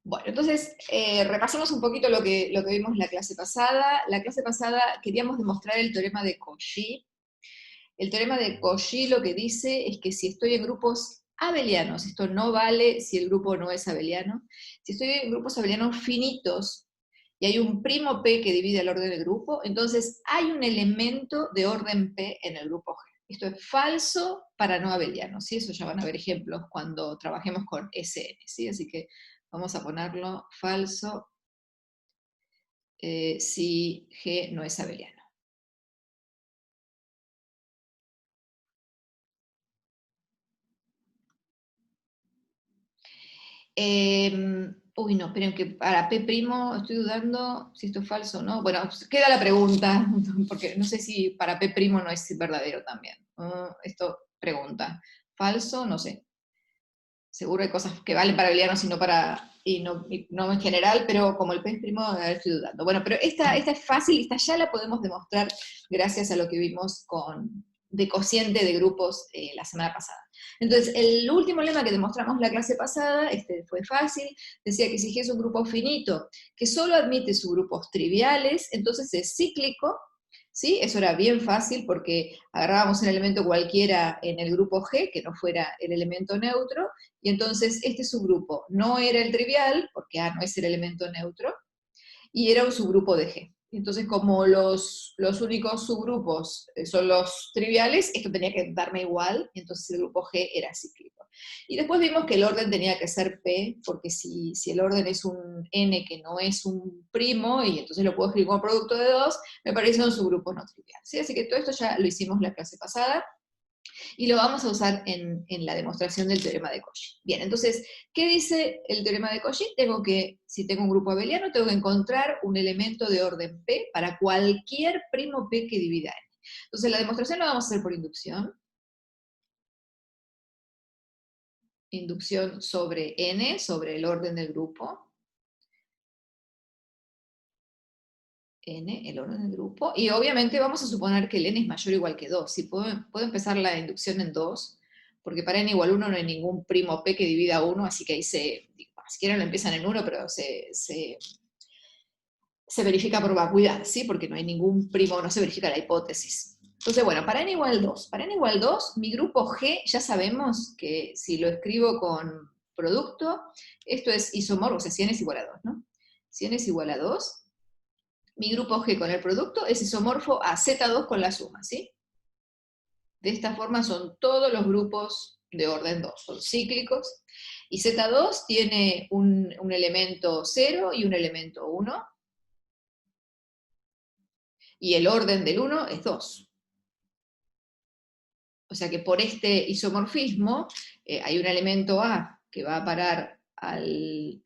Bueno, entonces, repasemos un poquito lo que vimos en la clase pasada. La clase pasada queríamos demostrar el teorema de Cauchy. El teorema de Cauchy lo que dice es que si estoy en grupos abelianos, esto no vale si el grupo no es abeliano, si estoy en grupos abelianos finitos, y hay un primo P que divide el orden del grupo, entonces hay un elemento de orden P en el grupo G. Esto es falso para no abelianos, ¿sí? Eso ya van a ver ejemplos cuando trabajemos con SN, ¿sí? Así que vamos a ponerlo falso si G no es abeliano. Uy, no, esperen que para P', estoy dudando si esto es falso o no. Bueno, queda la pregunta, porque no sé si para P' no es verdadero también. Esto pregunta. ¿Falso? No sé. Seguro hay cosas que valen para abelianos y no en general, pero como el P', estoy dudando. Bueno, pero esta es fácil, esta ya la podemos demostrar gracias a lo que vimos de cociente de grupos la semana pasada. Entonces, el último lema que demostramos la clase pasada, este fue fácil, decía que si G es un grupo finito que solo admite subgrupos triviales, entonces es cíclico, ¿sí? Eso era bien fácil porque agarrábamos un elemento cualquiera en el grupo G, que no fuera el elemento neutro, y entonces este subgrupo no era el trivial, porque A no es el elemento neutro, y era un subgrupo de G. Entonces, como los únicos subgrupos son los triviales, esto tenía que darme igual, y entonces el grupo G era cíclico. Y después vimos que el orden tenía que ser P, porque si el orden es un N que no es un primo, y entonces lo puedo escribir como producto de dos, me parece un subgrupo no trivial. ¿Sí? Así que todo esto ya lo hicimos la clase pasada, y lo vamos a usar en la demostración del teorema de Cauchy. Bien, entonces, ¿qué dice el teorema de Cauchy? Si tengo un grupo abeliano, tengo que encontrar un elemento de orden P para cualquier primo P que divida N. Entonces, la demostración la vamos a hacer por inducción. Inducción sobre N, sobre el orden del grupo. N, el orden del grupo, y obviamente vamos a suponer que el N es mayor o igual que 2. Si puedo empezar la inducción en 2, porque para N igual 1 no hay ningún primo P que divida 1, así que ahí si quieren lo empiezan en 1, pero se verifica por vacuidad, ¿sí? Porque no hay ningún primo, no se verifica la hipótesis. Entonces, bueno, para N igual 2. Para N igual 2, mi grupo G, ya sabemos que si lo escribo con producto, esto es isomorfo, o sea, si N es igual a 2, ¿no? Si N es igual a 2, mi grupo G con el producto es isomorfo a Z2 con la suma, ¿sí? De esta forma son todos los grupos de orden 2, son cíclicos, y Z2 tiene un elemento 0 y un elemento 1, y el orden del 1 es 2. O sea que por este isomorfismo hay un elemento A que va a parar al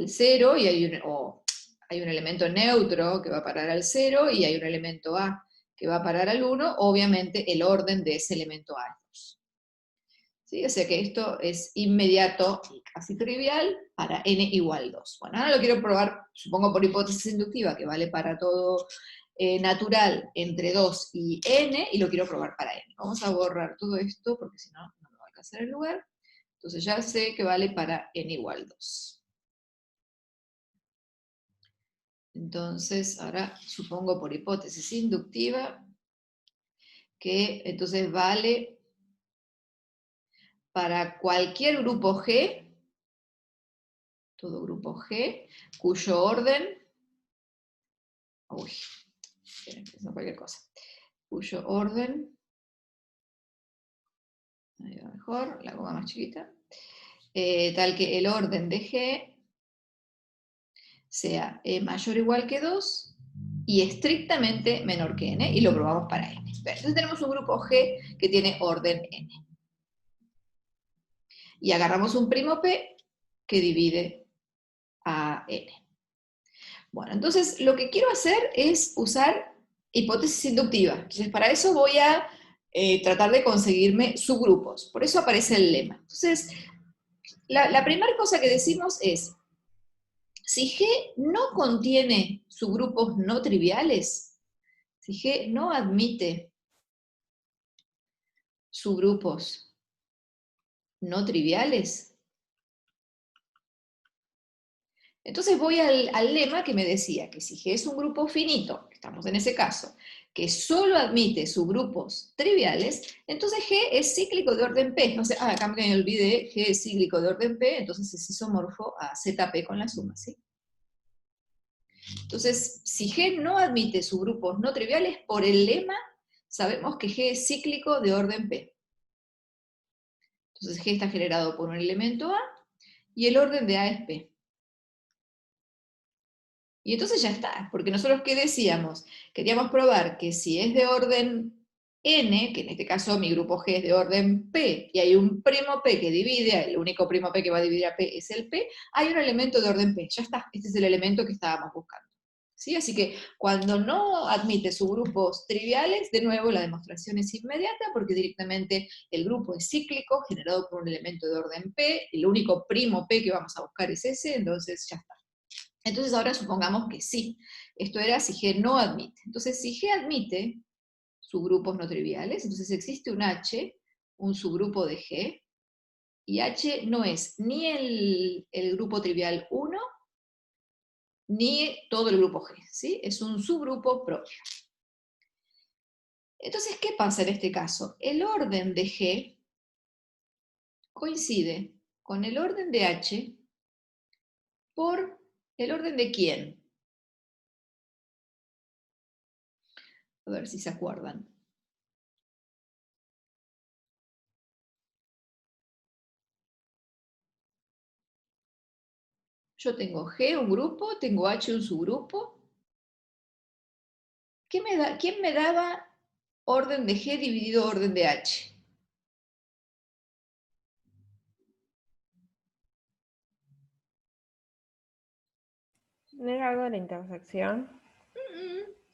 0, y hay un elemento neutro que va a parar al 0, y hay un elemento A que va a parar al 1, obviamente el orden de ese elemento A es 2. ¿Sí? O sea que esto es inmediato y casi trivial para n igual 2. Bueno, ahora lo quiero probar, supongo por hipótesis inductiva, que vale para todo natural entre 2 y n, y lo quiero probar para n. Vamos a borrar todo esto, porque si no, no me va a alcanzar el lugar. Entonces ya sé que vale para n igual 2. Entonces, ahora supongo por hipótesis inductiva que entonces vale para cualquier grupo G, todo grupo G, cuyo orden, uy, no cualquier cosa, cuyo orden, ahí va mejor, la goma más chiquita, tal que el orden de G sea mayor o igual que 2 y estrictamente menor que n, y lo probamos para n. Entonces tenemos un grupo G que tiene orden n. Y agarramos un primo P que divide a n. Bueno, entonces lo que quiero hacer es usar hipótesis inductiva. Entonces para eso voy a tratar de conseguirme subgrupos. Por eso aparece el lema. Entonces, la primera cosa que decimos es, si G no contiene subgrupos no triviales, si G no admite subgrupos no triviales, Entonces voy al lema que me decía que si G es un grupo finito, estamos en ese caso, que solo admite subgrupos triviales, entonces G es cíclico de orden P. O sea, acá me olvidé, G es cíclico de orden P, entonces es isomorfo a ZP con la suma, ¿sí? Entonces, si G no admite subgrupos no triviales, por el lema sabemos que G es cíclico de orden P. Entonces G está generado por un elemento A, y el orden de A es P. Y entonces ya está, porque nosotros, ¿qué decíamos? Queríamos probar que si es de orden n, que en este caso mi grupo G es de orden P, y hay un primo P que divide, el único primo P que va a dividir a P es el P, hay un elemento de orden P, ya está, este es el elemento que estábamos buscando. ¿Sí? Así que cuando no admite subgrupos triviales, de nuevo la demostración es inmediata, porque directamente el grupo es cíclico, generado por un elemento de orden P, el único primo P que vamos a buscar es ese, entonces ya está. Entonces ahora supongamos que sí. Esto era si G no admite. Entonces si G admite subgrupos no triviales, entonces existe un H, un subgrupo de G, y H no es ni el grupo trivial 1, ni todo el grupo G, ¿sí? Es un subgrupo propio. Entonces, ¿qué pasa en este caso? El orden de G coincide con el orden de H por el orden de ¿quién? A ver si se acuerdan. Yo tengo G, un grupo, tengo H, un subgrupo. ¿Quién me daba orden de G dividido orden de H? ¿No era algo de la intersección?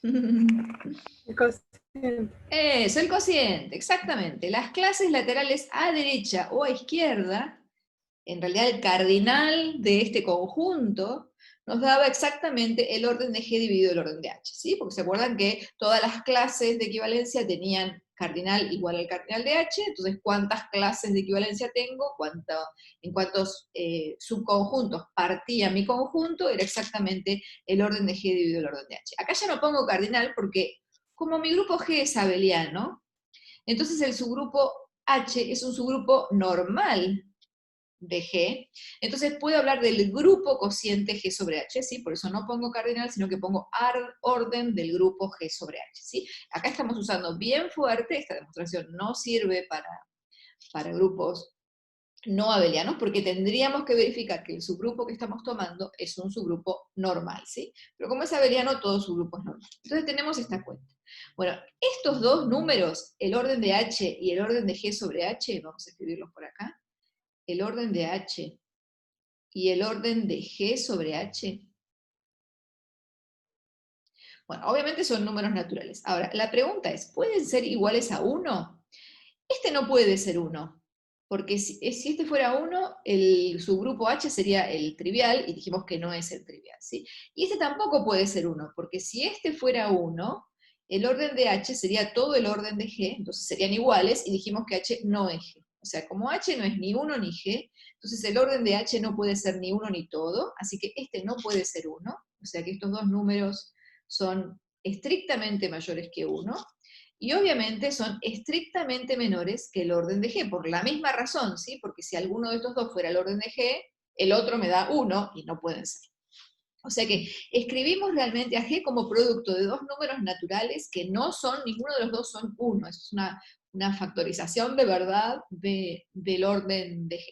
El cociente. Eso, el cociente, exactamente. Las clases laterales a derecha o a izquierda, en realidad el cardinal de este conjunto, nos daba exactamente el orden de G dividido el orden de H, ¿sí? Porque se acuerdan que todas las clases de equivalencia tenían cardinal igual al cardinal de H, entonces cuántas clases de equivalencia tengo, en cuántos subconjuntos partía mi conjunto, era exactamente el orden de G dividido el orden de H. Acá ya no pongo cardinal porque como mi grupo G es abeliano, entonces el subgrupo H es un subgrupo normal de G, entonces puedo hablar del grupo cociente G sobre H, ¿sí? Por eso no pongo cardinal, sino que pongo orden del grupo G sobre H, ¿sí? Acá estamos usando bien fuerte, esta demostración no sirve para grupos no abelianos, porque tendríamos que verificar que el subgrupo que estamos tomando es un subgrupo normal, ¿sí? Pero como es abeliano, todo subgrupo es normal. Entonces tenemos esta cuenta. Bueno, estos dos números, el orden de H y el orden de G sobre H, vamos a escribirlos por acá, el orden de H y el orden de G sobre H, bueno, obviamente son números naturales. Ahora, la pregunta es, ¿pueden ser iguales a 1? Este no puede ser 1, porque si este fuera 1, el subgrupo H sería el trivial, y dijimos que no es el trivial, ¿sí? Y este tampoco puede ser 1, porque si este fuera 1, el orden de H sería todo el orden de G, entonces serían iguales, y dijimos que H no es G. O sea, como H no es ni 1 ni G, entonces el orden de H no puede ser ni 1 ni todo, así que este no puede ser 1, o sea que estos dos números son estrictamente mayores que 1, y obviamente son estrictamente menores que el orden de G, por la misma razón, ¿sí? Porque si alguno de estos dos fuera el orden de G, el otro me da 1 y no pueden ser. O sea que escribimos realmente a G como producto de dos números naturales que no son, ninguno de los dos son 1, es una factorización de verdad del orden de G.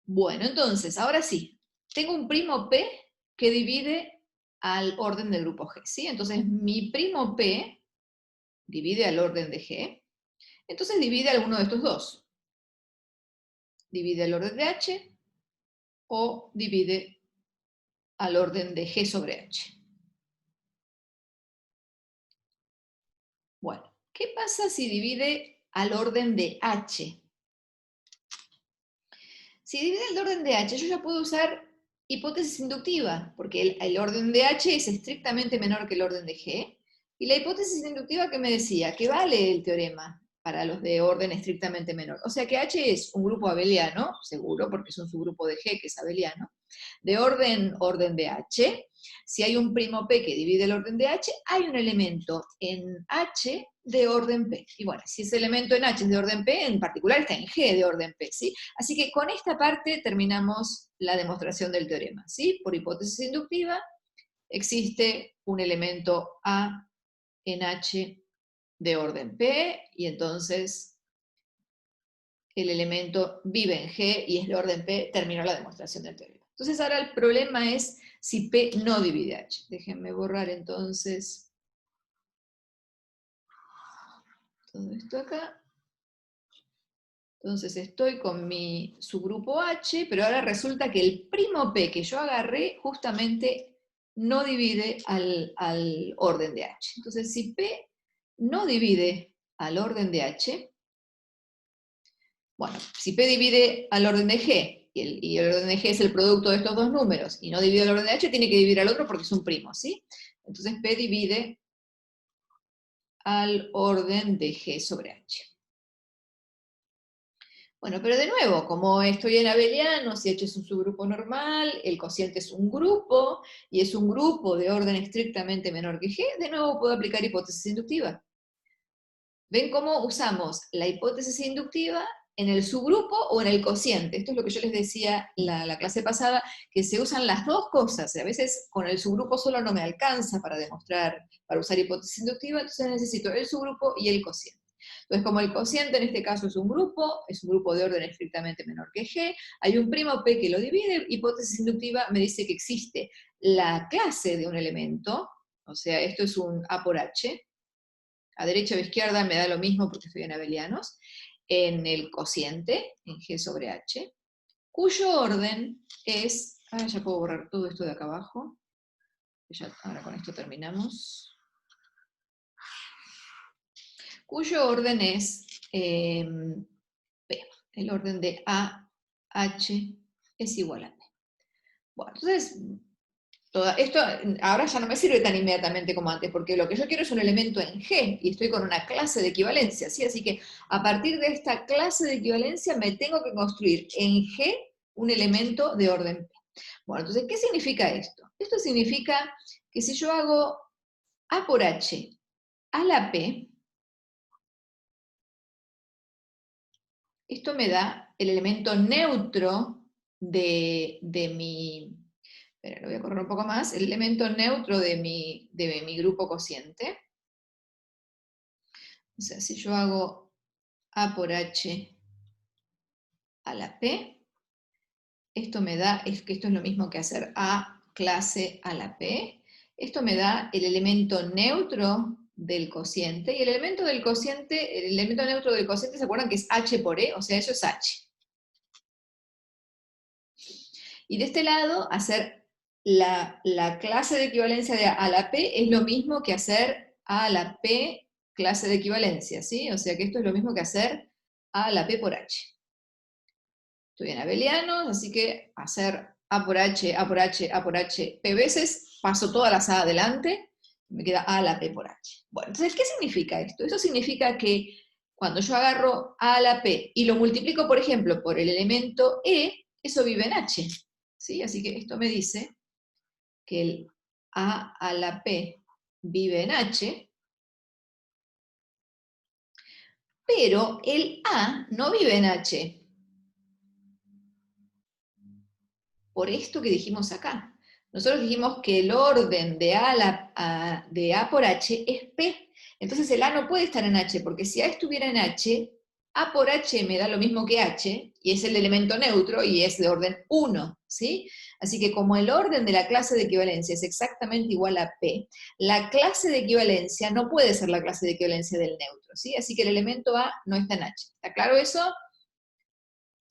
Bueno, entonces, ahora sí, tengo un primo P que divide al orden del grupo G, ¿sí? Entonces mi primo P divide al orden de G, entonces divide alguno de estos dos. Divide al orden de H o divide al orden de G sobre H. Bueno, ¿qué pasa si divide al orden de H? Si divide el orden de H, yo ya puedo usar hipótesis inductiva, porque el orden de H es estrictamente menor que el orden de G, y la hipótesis inductiva que me decía, que vale el teorema para los de orden estrictamente menor. O sea que H es un grupo abeliano, seguro, porque es un subgrupo de G que es abeliano, De orden de H, si hay un primo P que divide el orden de H, hay un elemento en H de orden P. Y bueno, si ese elemento en H es de orden P, en particular está en G de orden P, ¿sí? Así que con esta parte terminamos la demostración del teorema, ¿sí? Por hipótesis inductiva, existe un elemento A en H de orden P, y entonces el elemento vive en G y es de orden P, terminó la demostración del teorema. Entonces ahora el problema es si P no divide H. Déjenme borrar entonces todo esto acá. Entonces estoy con mi subgrupo H, pero ahora resulta que el primo P que yo agarré justamente no divide al orden de H. Entonces si P no divide al orden de H, bueno, si P divide al orden de G, y el orden de G es el producto de estos dos números, y no divide al orden de H, tiene que dividir al otro porque es un primo, ¿sí? Entonces P divide al orden de G sobre H. Bueno, pero de nuevo, como estoy en abeliano, si H es un subgrupo normal, el cociente es un grupo, y es un grupo de orden estrictamente menor que G, de nuevo puedo aplicar hipótesis inductiva. ¿Ven cómo usamos la hipótesis inductiva en el subgrupo o en el cociente? Esto es lo que yo les decía la clase pasada, que se usan las dos cosas. A veces con el subgrupo solo no me alcanza para demostrar, para usar hipótesis inductiva, entonces necesito el subgrupo y el cociente. Entonces, como el cociente en este caso es un grupo de orden estrictamente menor que G, hay un primo P que lo divide, hipótesis inductiva me dice que existe la clase de un elemento, o sea, esto es un A por H, a derecha o a izquierda me da lo mismo porque estoy en abelianos, en el cociente, en G sobre H, cuyo orden es, ya puedo borrar todo esto de acá abajo, ya, ahora con esto terminamos, cuyo orden es P, el orden de AH es igual a P. Bueno, entonces, esto ahora ya no me sirve tan inmediatamente como antes, porque lo que yo quiero es un elemento en G, y estoy con una clase de equivalencia, ¿sí? Así que a partir de esta clase de equivalencia me tengo que construir en G un elemento de orden P. Bueno, entonces, ¿qué significa esto? Esto significa que si yo hago A por H a la P, esto me da el elemento neutro de mi... Espera, lo voy a correr un poco más. El elemento neutro de mi grupo cociente. O sea, si yo hago A por H a la P, esto me da, es que esto es lo mismo que hacer A clase a la P. Esto me da el elemento neutro del cociente, y el elemento neutro del cociente, ¿se acuerdan que es H por E? O sea, eso es H. Y de este lado, hacer la clase de equivalencia de A a la P es lo mismo que hacer A a la P clase de equivalencia, ¿sí? O sea que esto es lo mismo que hacer A a la P por H. Estoy en abelianos, así que hacer A por H, A por H, A por H, P veces, paso todas las A adelante, me queda A a la P por H. Bueno, entonces, ¿qué significa esto? Esto significa que cuando yo agarro A a la P y lo multiplico, por ejemplo, por el elemento E, eso vive en H. ¿Sí? Así que esto me dice que el A a la P vive en H, pero el A no vive en H. Por esto que dijimos acá. Nosotros dijimos que el orden de A por H es P. Entonces el A no puede estar en H, porque si A estuviera en H, A por H me da lo mismo que H, y es el elemento neutro, y es de orden 1, ¿sí? Así que como el orden de la clase de equivalencia es exactamente igual a P, la clase de equivalencia no puede ser la clase de equivalencia del neutro, ¿sí? Así que el elemento A no está en H. ¿Está claro eso?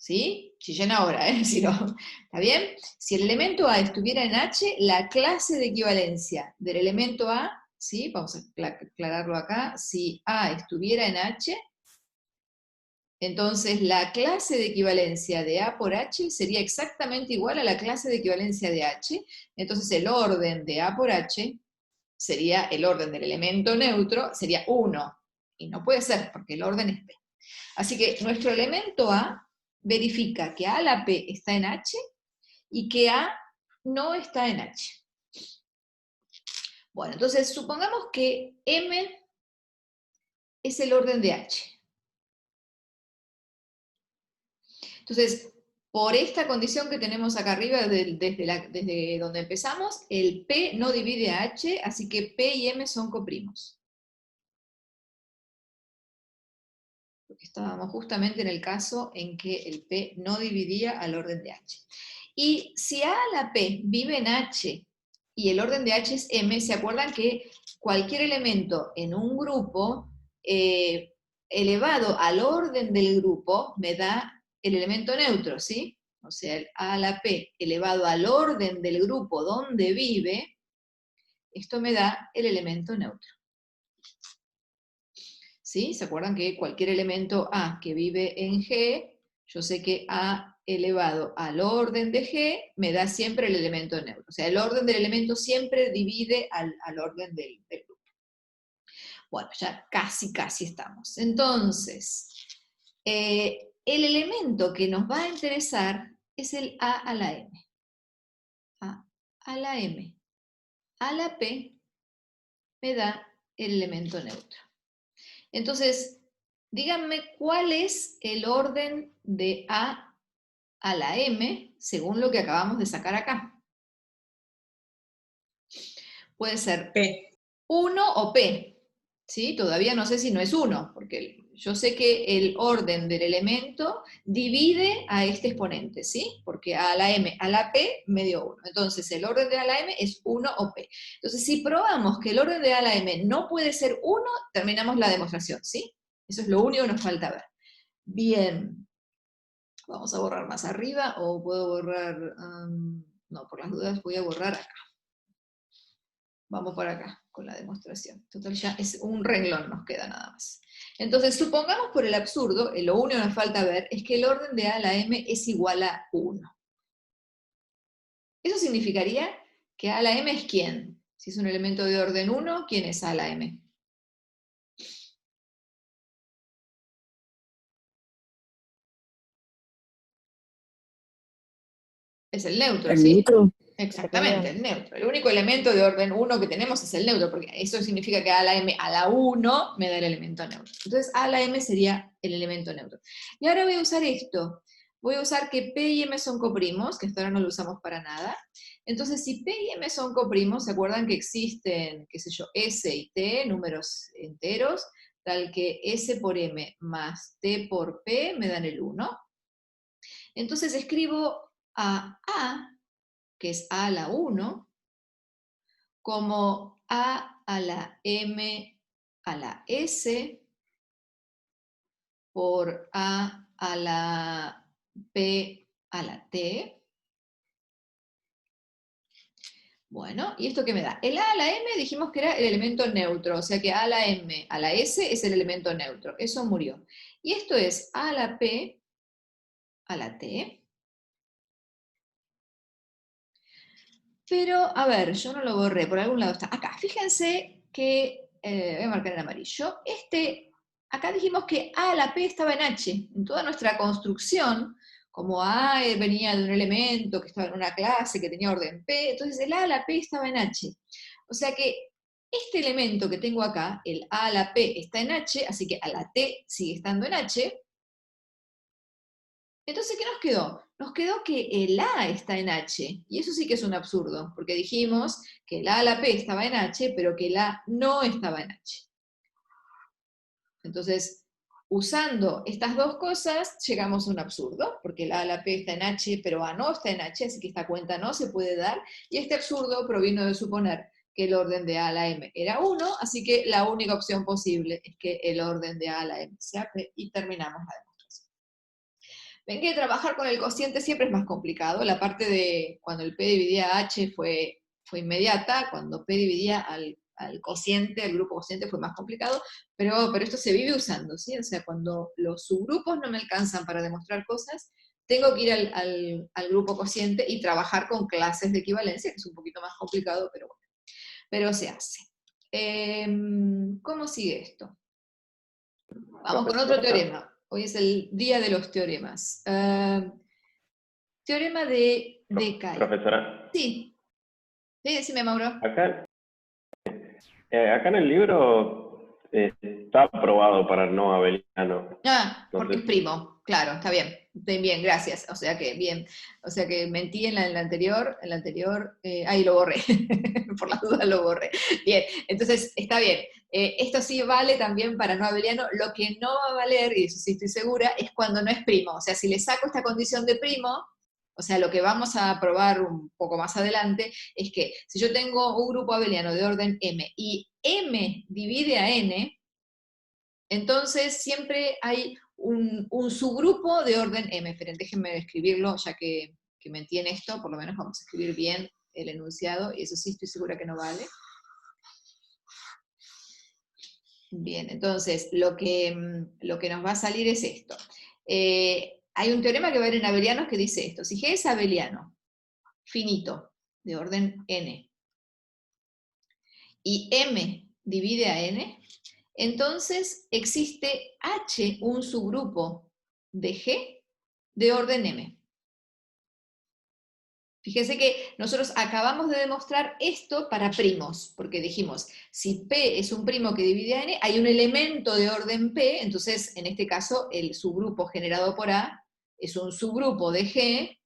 ¿Sí? Chillen ahora, ¿eh? Si no, ¿está bien? Si el elemento A estuviera en H, la clase de equivalencia del elemento A, ¿sí? Vamos a aclararlo acá, si A estuviera en H, entonces la clase de equivalencia de A por H sería exactamente igual a la clase de equivalencia de H, entonces el orden de A por H sería el orden del elemento neutro, sería 1, y no puede ser, porque el orden es P. Así que nuestro elemento A verifica que A a la P está en H, y que A no está en H. Bueno, entonces supongamos que M es el orden de H. Entonces, por esta condición que tenemos acá arriba, desde donde empezamos, el P no divide a H, así que P y M son coprimos. Porque estábamos justamente en el caso en que el P no dividía al orden de H. Y si A a la P vive en H y el orden de H es M, ¿se acuerdan que cualquier elemento en un grupo elevado al orden del grupo me da el elemento neutro, ¿sí? O sea, el A a la P elevado al orden del grupo donde vive, esto me da el elemento neutro. ¿Sí? ¿Se acuerdan que cualquier elemento A que vive en G, yo sé que A elevado al orden de G me da siempre el elemento neutro? O sea, el orden del elemento siempre divide al orden del grupo. Bueno, ya casi estamos. Entonces, el elemento que nos va a interesar es el A a la M. A a la M. A la P me da el elemento neutro. Entonces, díganme cuál es el orden de A a la M según lo que acabamos de sacar acá. Puede ser P. 1 o P. ¿Sí? Todavía no sé si no es 1, porque yo sé que el orden del elemento divide a este exponente, ¿sí? Porque A a la M a la P me dio 1. Entonces el orden de A a la M es 1 o P. Entonces si probamos que el orden de A a la M no puede ser 1, terminamos la demostración, ¿sí? Eso es lo único que nos falta ver. Bien. Vamos a borrar más arriba, o puedo borrar... no, por las dudas voy a borrar acá. Vamos por acá con la demostración. Total, ya es un renglón nos queda nada más. Entonces, supongamos por el absurdo, lo único que nos falta ver es que el orden de A a la M es igual a 1. Eso significaría que A a la M es ¿quién? Si es un elemento de orden 1, ¿quién es A a la M? Es el neutro, ¿El ¿sí? neutro? Exactamente, el neutro. El único elemento de orden 1 que tenemos es el neutro, porque eso significa que A a la M a la 1 me da el elemento neutro. Entonces A a la M sería el elemento neutro. Y ahora voy a usar esto. Voy a usar que P y M son coprimos, que hasta ahora no lo usamos para nada. Entonces, si P y M son coprimos, ¿se acuerdan que existen, qué sé yo, S y T, números enteros, tal que S por M más T por P me dan el 1? Entonces escribo a A, que es A a la 1, como A a la M a la S por A a la P a la T. Bueno, ¿y esto qué me da? El A a la M dijimos que era el elemento neutro, o sea que A a la M a la S es el elemento neutro. Eso murió. Y esto es A a la P a la T. Pero, a ver, yo no lo borré, por algún lado está. Acá, fíjense que, voy a marcar en amarillo, acá dijimos que A a la P estaba en H. En toda nuestra construcción, como A venía de un elemento que estaba en una clase, que tenía orden P, entonces el A a la P estaba en H. O sea que este elemento que tengo acá, el A a la P está en H, así que a la T sigue estando en H. Entonces, ¿qué nos quedó? Nos quedó que el A está en H, y eso sí que es un absurdo, porque dijimos que el A a la P estaba en H, pero que el A no estaba en H. Entonces, usando estas dos cosas, llegamos a un absurdo, porque el A a la P está en H, pero A no está en H, así que esta cuenta no se puede dar, y este absurdo provino de suponer que el orden de A a la M era 1, así que la única opción posible es que el orden de A a la M sea P, y terminamos la demostración. Ven que trabajar con el cociente siempre es más complicado. La parte de cuando el P dividía a H fue inmediata, cuando P dividía al cociente, el grupo cociente fue más complicado, pero esto se vive usando, ¿sí? O sea, cuando los subgrupos no me alcanzan para demostrar cosas, tengo que ir al grupo cociente y trabajar con clases de equivalencia, que es un poquito más complicado, pero bueno, pero se hace. ¿Cómo sigue esto? Vamos con otro teorema. Hoy es el día de los teoremas. Teorema de de Kai. Profesora, Sí, sí, decime, Mauro. acá en el libro está aprobado para no abeliano. Ah, No porque sé es si... primo, claro, está bien. Bien, gracias. O sea que bien. O sea que mentí en la anterior, ahí lo borré. Por las dudas lo borré. Bien, entonces está bien. Esto sí vale también para no abeliano. Lo que no va a valer, y eso sí estoy segura, es cuando no es primo. O sea, si le saco esta condición de primo, o sea, lo que vamos a probar un poco más adelante es que si yo tengo un grupo abeliano de orden M y M divide a N, entonces siempre hay un subgrupo de orden M. Esperen, déjenme escribirlo, ya que me entiende esto, por lo menos vamos a escribir bien el enunciado, y eso sí estoy segura que no vale. Bien, entonces lo que nos va a salir es esto. Hay un teorema que va a ver en abelianos que dice esto: si G es abeliano, finito, de orden N, y M divide a N, entonces existe H, un subgrupo de G de orden M. Fíjense que nosotros acabamos de demostrar esto para primos, porque dijimos, si P es un primo que divide a N, hay un elemento de orden P, entonces en este caso el subgrupo generado por A es un subgrupo de G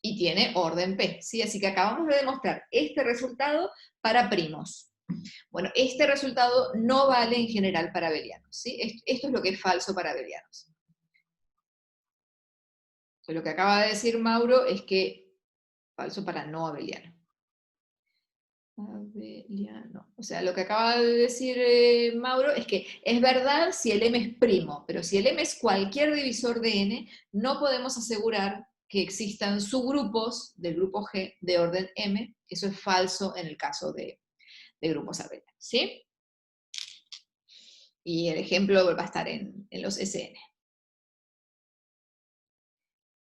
y tiene orden P, ¿sí? Así que acabamos de demostrar este resultado para primos. Bueno, este resultado no vale en general para abelianos, ¿sí? Esto es lo que es falso para abelianos. Entonces, lo que acaba de decir Mauro es que falso para no abeliano. Abeliano. O sea, lo que acaba de decir Mauro es que es verdad si el M es primo, pero si el M es cualquier divisor de N, no podemos asegurar que existan subgrupos del grupo G de orden M. Eso es falso en el caso de grupos abelianos, ¿sí? Y el ejemplo va a estar en los SN.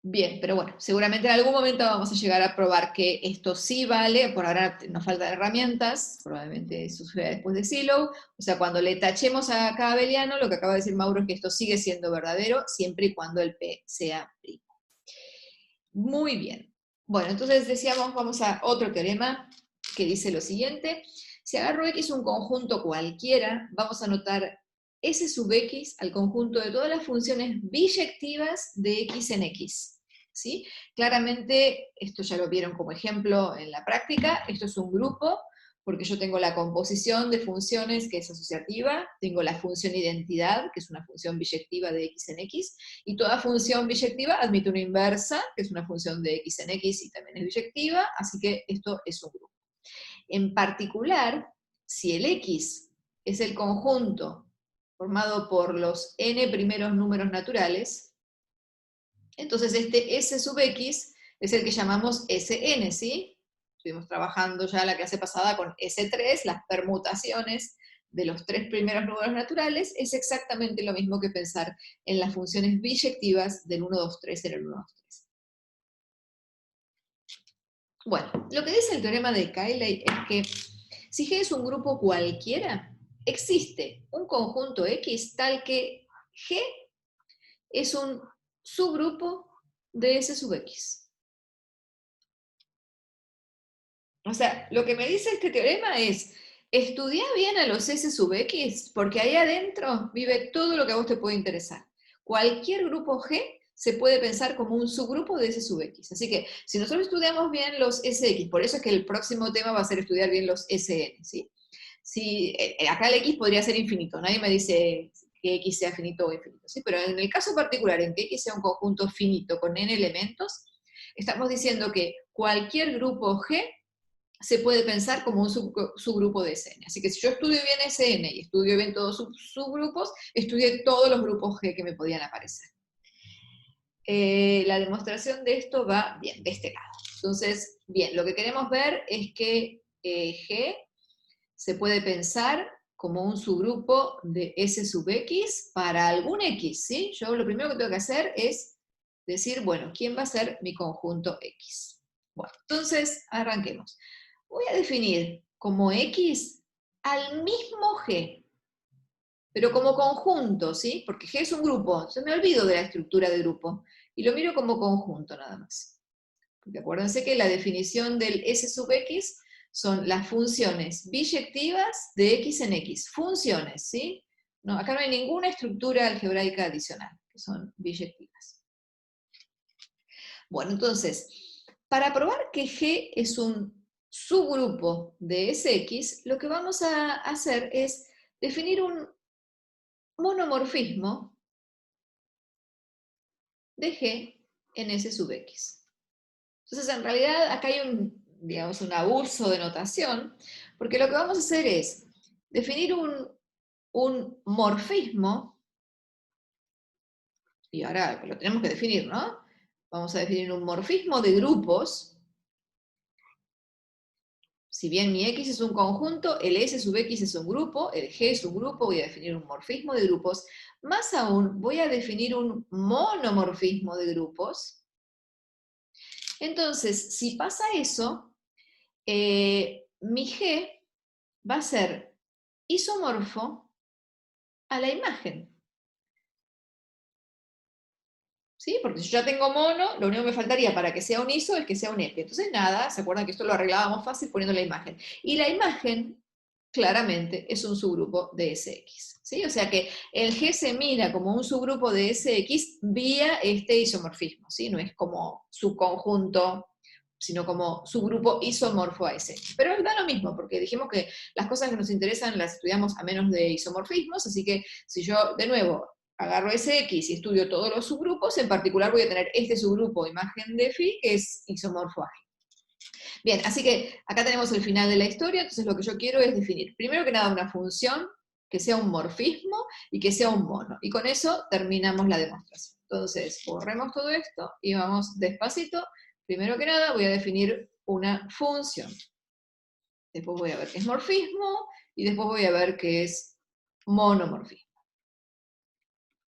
Bien, pero bueno, seguramente en algún momento vamos a llegar a probar que esto sí vale. Por ahora nos faltan herramientas, probablemente eso suceda después de Silo. O sea, cuando le tachemos a cada abeliano, lo que acaba de decir Mauro es que esto sigue siendo verdadero, siempre y cuando el P sea primo. Muy bien. Bueno, entonces decíamos, vamos a otro teorema que dice lo siguiente. Si agarro X un conjunto cualquiera, vamos a anotar S sub X al conjunto de todas las funciones biyectivas de X en X. ¿Sí? Claramente, esto ya lo vieron como ejemplo en la práctica, esto es un grupo, porque yo tengo la composición de funciones que es asociativa, tengo la función identidad, que es una función biyectiva de X en X, y toda función biyectiva admite una inversa, que es una función de X en X y también es biyectiva, así que esto es un grupo. En particular, si el X es el conjunto formado por los n primeros números naturales, entonces este S sub X es el que llamamos Sn, ¿sí? Estuvimos trabajando ya la clase pasada con S3, las permutaciones de los tres primeros números naturales, es exactamente lo mismo que pensar en las funciones biyectivas del 1, 2, 3 en el 1, 2, 3. Bueno, lo que dice el teorema de Cayley es que si G es un grupo cualquiera, existe un conjunto X tal que G es un subgrupo de S sub X. O sea, lo que me dice este teorema es, estudia bien a los S sub X, porque ahí adentro vive todo lo que a vos te puede interesar. Cualquier grupo G se puede pensar como un subgrupo de S sub X. Así que, si nosotros estudiamos bien los SX, por eso es que el próximo tema va a ser estudiar bien los SN, ¿sí? Si, acá el X podría ser infinito, nadie me dice que X sea finito o infinito, ¿sí? Pero en el caso particular, en que X sea un conjunto finito con n elementos, estamos diciendo que cualquier grupo G se puede pensar como un subgrupo de SN. Así que si yo estudio bien SN y estudio bien todos sus subgrupos, estudié todos los grupos G que me podían aparecer. La demostración de esto va bien, de este lado. Entonces, bien, lo que queremos ver es que G se puede pensar como un subgrupo de S sub X para algún X, ¿sí? Yo lo primero que tengo que hacer es decir, bueno, ¿quién va a ser mi conjunto X? Bueno, entonces, arranquemos. Voy a definir como X al mismo G, pero como conjunto, ¿sí? Porque G es un grupo, se me olvido de la estructura de grupo, y lo miro como conjunto nada más. Porque acuérdense que la definición del S sub x son las funciones biyectivas de x en x. Funciones, ¿sí? No, acá no hay ninguna estructura algebraica adicional, que son biyectivas. Bueno, entonces, para probar que G es un subgrupo de Sx, lo que vamos a hacer es definir un monomorfismo de G en S sub x. Entonces, en realidad, acá hay digamos, un abuso de notación, porque lo que vamos a hacer es definir un morfismo, y ahora lo tenemos que definir, ¿no? Vamos a definir un morfismo de grupos. Si bien mi X es un conjunto, el S sub X es un grupo, el G es un grupo, voy a definir un morfismo de grupos. Más aún, voy a definir un monomorfismo de grupos. Entonces, si pasa eso, mi G va a ser isomorfo a la imagen. ¿Sí? Porque si yo ya tengo mono, lo único que me faltaría para que sea un iso es que sea un epi. Entonces nada, ¿se acuerdan que esto lo arreglábamos fácil poniendo la imagen? Y la imagen, claramente, es un subgrupo de Sx. ¿Sí? O sea que el G se mira como un subgrupo de Sx vía este isomorfismo. ¿Sí? No es como su conjunto, sino como subgrupo isomorfo a Sx. Pero da lo mismo, porque dijimos que las cosas que nos interesan las estudiamos a menos de isomorfismos, así que si yo, de nuevo, agarro Sx y estudio todos los subgrupos, en particular voy a tener este subgrupo imagen de phi, que es isomorfo a G. Bien, así que acá tenemos el final de la historia, entonces lo que yo quiero es definir, primero que nada, una función que sea un morfismo y que sea un mono. Y con eso terminamos la demostración. Entonces, borremos todo esto y vamos despacito. Primero que nada voy a definir una función. Después voy a ver qué es morfismo y después voy a ver qué es monomorfismo.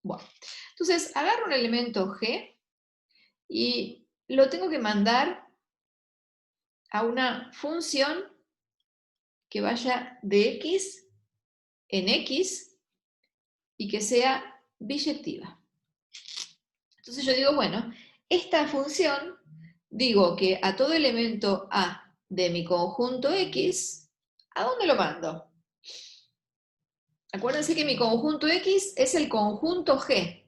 Bueno, entonces agarro un elemento G y lo tengo que mandar a una función que vaya de X en X y que sea biyectiva. Entonces yo digo, bueno, esta función, digo que a todo elemento A de mi conjunto X, ¿a dónde lo mando? Acuérdense que mi conjunto X es el conjunto G.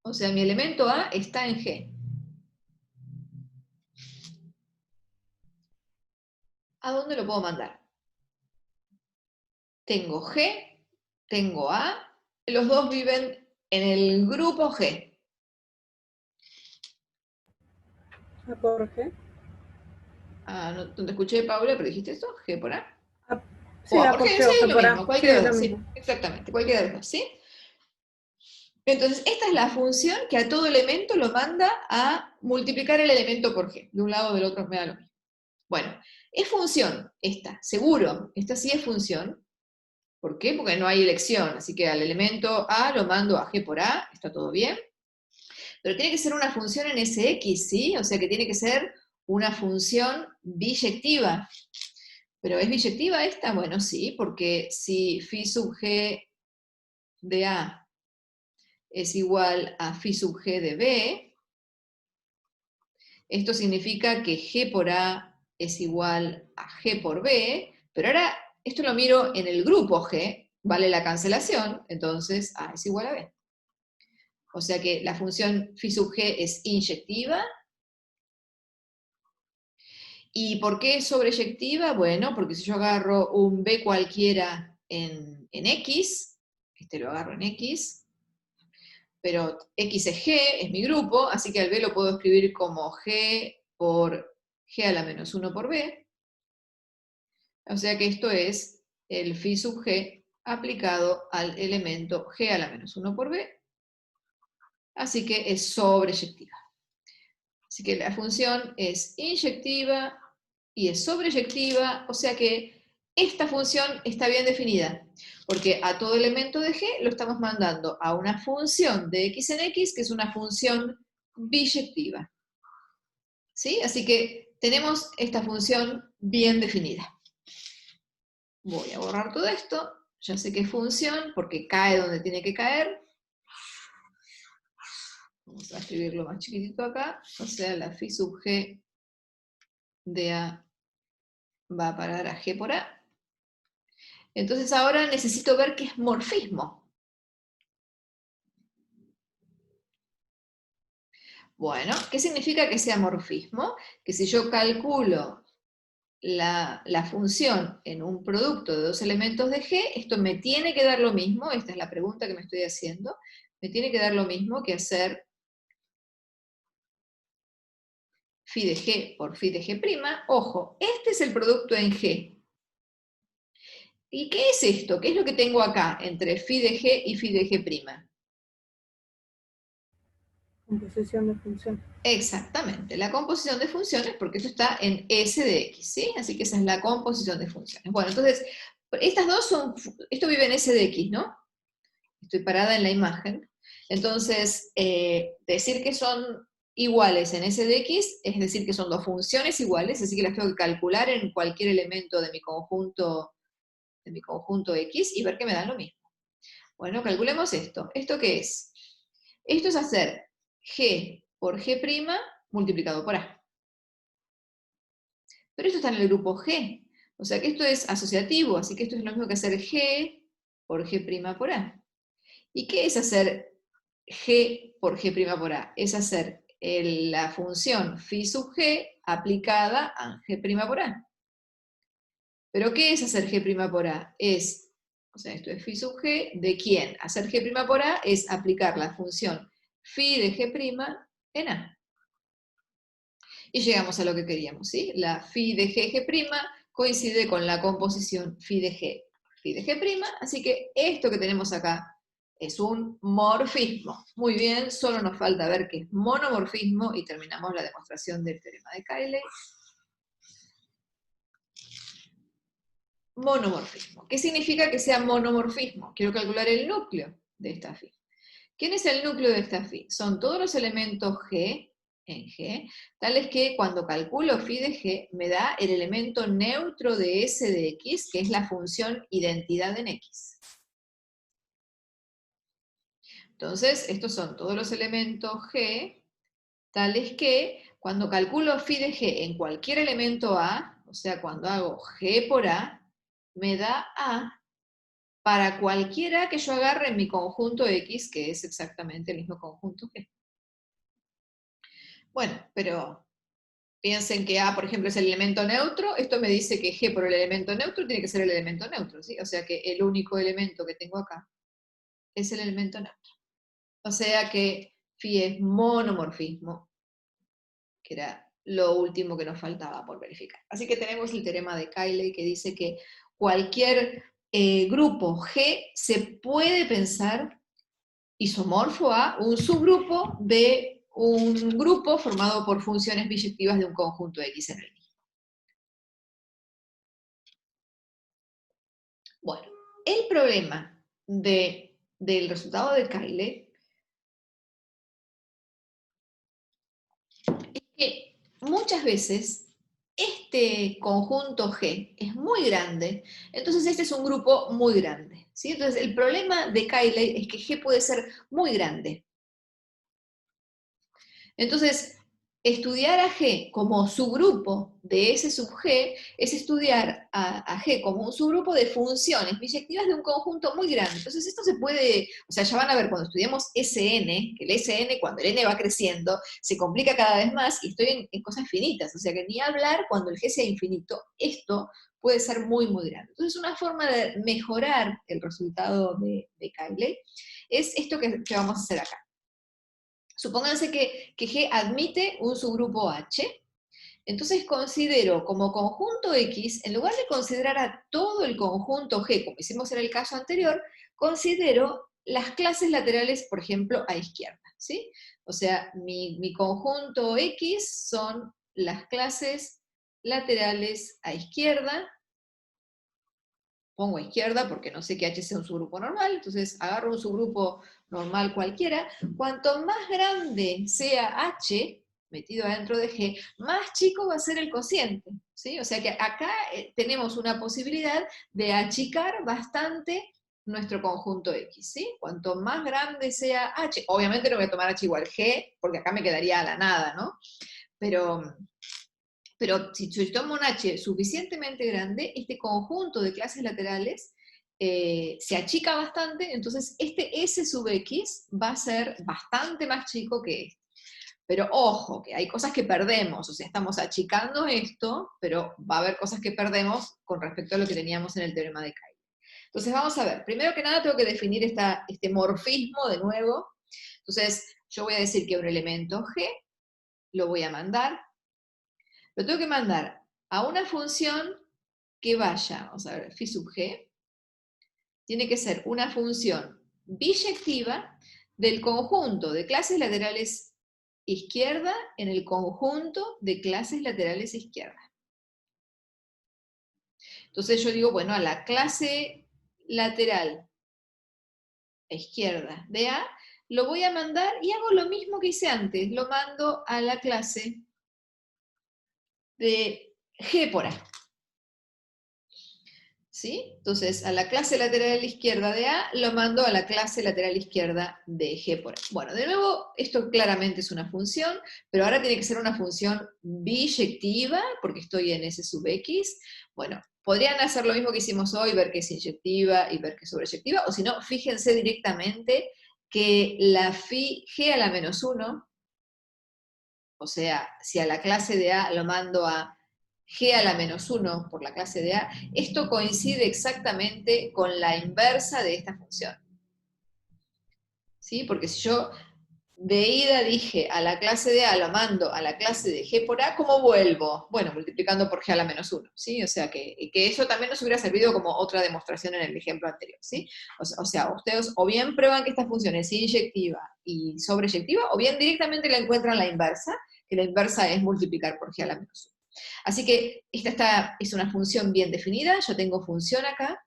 O sea, mi elemento A está en G. ¿A dónde lo puedo mandar? Tengo G, tengo A, los dos viven en el grupo G. ¿A por G? Ah, no te escuché, Paula, pero dijiste eso, G por A. Sí, O A A por por G, G sí, o es G lo por mismo, A. Sí, cualquiera es de lo los dos, sí, mismo. exactamente, cualquiera de los dos, ¿sí? Entonces, esta es la función que a todo elemento lo manda a multiplicar el elemento por G. De un lado o del otro me da lo mismo. Bueno, es función esta, seguro, esta sí es función. ¿Por qué? Porque no hay elección, así que al elemento A lo mando a G por A, está todo bien. Pero tiene que ser una función en Sx, ¿sí? O sea que tiene que ser una función biyectiva. ¿Pero es biyectiva esta? Bueno, sí, porque si phi sub G de A es igual a phi sub G de B, esto significa que G por A es igual a G por B, pero ahora esto lo miro en el grupo G, vale la cancelación, entonces A es igual a B. O sea que la función phi sub G es inyectiva. ¿Y por qué es sobreyectiva? Bueno, porque si yo agarro un B cualquiera en X, este lo agarro en X, pero X es G, es mi grupo, así que al B lo puedo escribir como G por G a la menos 1 por B. O sea que esto es el phi sub G aplicado al elemento G a la menos 1 por B. Así que es sobreyectiva. Así que la función es inyectiva y es sobreyectiva, o sea que esta función está bien definida, porque a todo elemento de G lo estamos mandando a una función de X en X, que es una función biyectiva. ¿Sí? Así que tenemos esta función bien definida. Voy a borrar todo esto, ya sé que es función, porque cae donde tiene que caer. Vamos a escribirlo más chiquitito acá, o sea, la phi sub G de A va a parar a G por A. Entonces ahora necesito ver qué es morfismo. Bueno, ¿qué significa que sea morfismo? Que si yo calculo la función en un producto de dos elementos de G, esto me tiene que dar lo mismo, esta es la pregunta que me estoy haciendo, me tiene que dar lo mismo que hacer phi de G por phi de G'. Ojo, este es el producto en G. ¿Y qué es esto? ¿Qué es lo que tengo acá entre phi de G y phi de G'? Composición de función. Exactamente, la composición de funciones, porque esto está en S de X, ¿sí? Así que esa es la composición de funciones. Bueno, entonces, estas dos son, esto vive en S de X, ¿no? Estoy parada en la imagen. Entonces, decir que son iguales en S de X es decir que son dos funciones iguales, así que las tengo que calcular en cualquier elemento de mi conjunto X y ver que me dan lo mismo. Bueno, calculemos esto. ¿Esto qué es? Esto es hacer G por G' multiplicado por A. Pero esto está en el grupo G. O sea que esto es asociativo, así que esto es lo mismo que hacer G por G' por A. ¿Y qué es hacer G por G' por A? Es hacer la función phi sub G aplicada a G' por A. ¿Pero qué es hacer G' por A? O sea, esto es phi sub G, ¿de quién? Hacer G' por A es aplicar la función phi de G' en A. Y llegamos a lo que queríamos, ¿sí? La phi de G' coincide con la composición phi de G', así que esto que tenemos acá es un morfismo. Muy bien, solo nos falta ver qué es monomorfismo y terminamos la demostración del teorema de Cayley. Monomorfismo. ¿Qué significa que sea monomorfismo? Quiero calcular el núcleo de esta phi. ¿Quién es el núcleo de esta phi? Son todos los elementos G en G, tales que cuando calculo phi de G me da el elemento neutro de S de X, que es la función identidad en X. Entonces, estos son todos los elementos G, tales que cuando calculo phi de G en cualquier elemento A, o sea, cuando hago G por A, me da A para cualquiera que yo agarre en mi conjunto X, que es exactamente el mismo conjunto G. Bueno, pero piensen que A, por ejemplo, es el elemento neutro, esto me dice que G por el elemento neutro tiene que ser el elemento neutro, ¿sí? O sea que el único elemento que tengo acá es el elemento neutro. O sea que phi es monomorfismo, que era lo último que nos faltaba por verificar. Así que tenemos el teorema de Cayley que dice que cualquier grupo G se puede pensar isomorfo a un subgrupo de un grupo formado por funciones biyectivas de un conjunto X en el mismo. Bueno, el problema del resultado de Cayley es que muchas veces este conjunto G es muy grande, entonces este es un grupo muy grande, ¿sí? Entonces el problema de Cayley es que G puede ser muy grande. Entonces, estudiar a G como subgrupo de S sub G es estudiar a G como un subgrupo de funciones biyectivas de un conjunto muy grande. Entonces esto se puede, o sea, ya van a ver cuando estudiamos Sn, que el Sn cuando el n va creciendo se complica cada vez más y estoy en cosas finitas, o sea que ni hablar cuando el G sea infinito, esto puede ser muy, muy grande. Entonces una forma de mejorar el resultado de Cayley es esto que vamos a hacer acá. Supónganse que G admite un subgrupo H, entonces considero como conjunto X, en lugar de considerar a todo el conjunto G, como hicimos en el caso anterior, considero las clases laterales, por ejemplo, a izquierda, ¿sí? O sea, mi conjunto X son las clases laterales a izquierda, pongo a izquierda porque no sé que H sea un subgrupo normal, entonces agarro un subgrupo normal cualquiera. Cuanto más grande sea H, metido adentro de G, más chico va a ser el cociente, ¿sí? O sea que acá tenemos una posibilidad de achicar bastante nuestro conjunto X, ¿sí? Cuanto más grande sea H, obviamente no voy a tomar H igual G, porque acá me quedaría a la nada, ¿no? Pero Pero si yo tomo un H suficientemente grande, este conjunto de clases laterales se achica bastante, entonces este S sub X va a ser bastante más chico que este. Pero ojo, que hay cosas que perdemos, o sea, estamos achicando esto, pero va a haber cosas que perdemos con respecto a lo que teníamos en el teorema de Cayley. Entonces vamos a ver, primero que nada tengo que definir este morfismo de nuevo. Entonces yo voy a decir que un elemento G lo voy a mandar, lo tengo que mandar a una función que vaya, vamos a ver, phi sub G, tiene que ser una función biyectiva del conjunto de clases laterales izquierda en el conjunto de clases laterales izquierda. Entonces yo digo, bueno, a la clase lateral izquierda de A, lo voy a mandar y hago lo mismo que hice antes, lo mando a la clase de G por A. ¿Sí? Entonces, a la clase lateral izquierda de A, lo mando a la clase lateral izquierda de G por A. Bueno, de nuevo, esto claramente es una función, pero ahora tiene que ser una función biyectiva, porque estoy en S sub X. Bueno, podrían hacer lo mismo que hicimos hoy, ver que es inyectiva y ver que es sobreyectiva, o si no, fíjense directamente que la phi G a la menos 1, o sea, si a la clase de A lo mando a G a la menos 1 por la clase de A, esto coincide exactamente con la inversa de esta función. ¿Sí? Porque si yo de ida dije a la clase de A lo mando a la clase de G por A, ¿cómo vuelvo? Bueno, multiplicando por G a la menos 1, ¿sí? O sea que eso también nos hubiera servido como otra demostración en el ejemplo anterior, ¿sí? O sea, ustedes o bien prueban que esta función es inyectiva y sobreyectiva, o bien directamente la encuentran la inversa, que la inversa es multiplicar por G a la menos 1. Así que esta es una función bien definida, yo tengo función acá.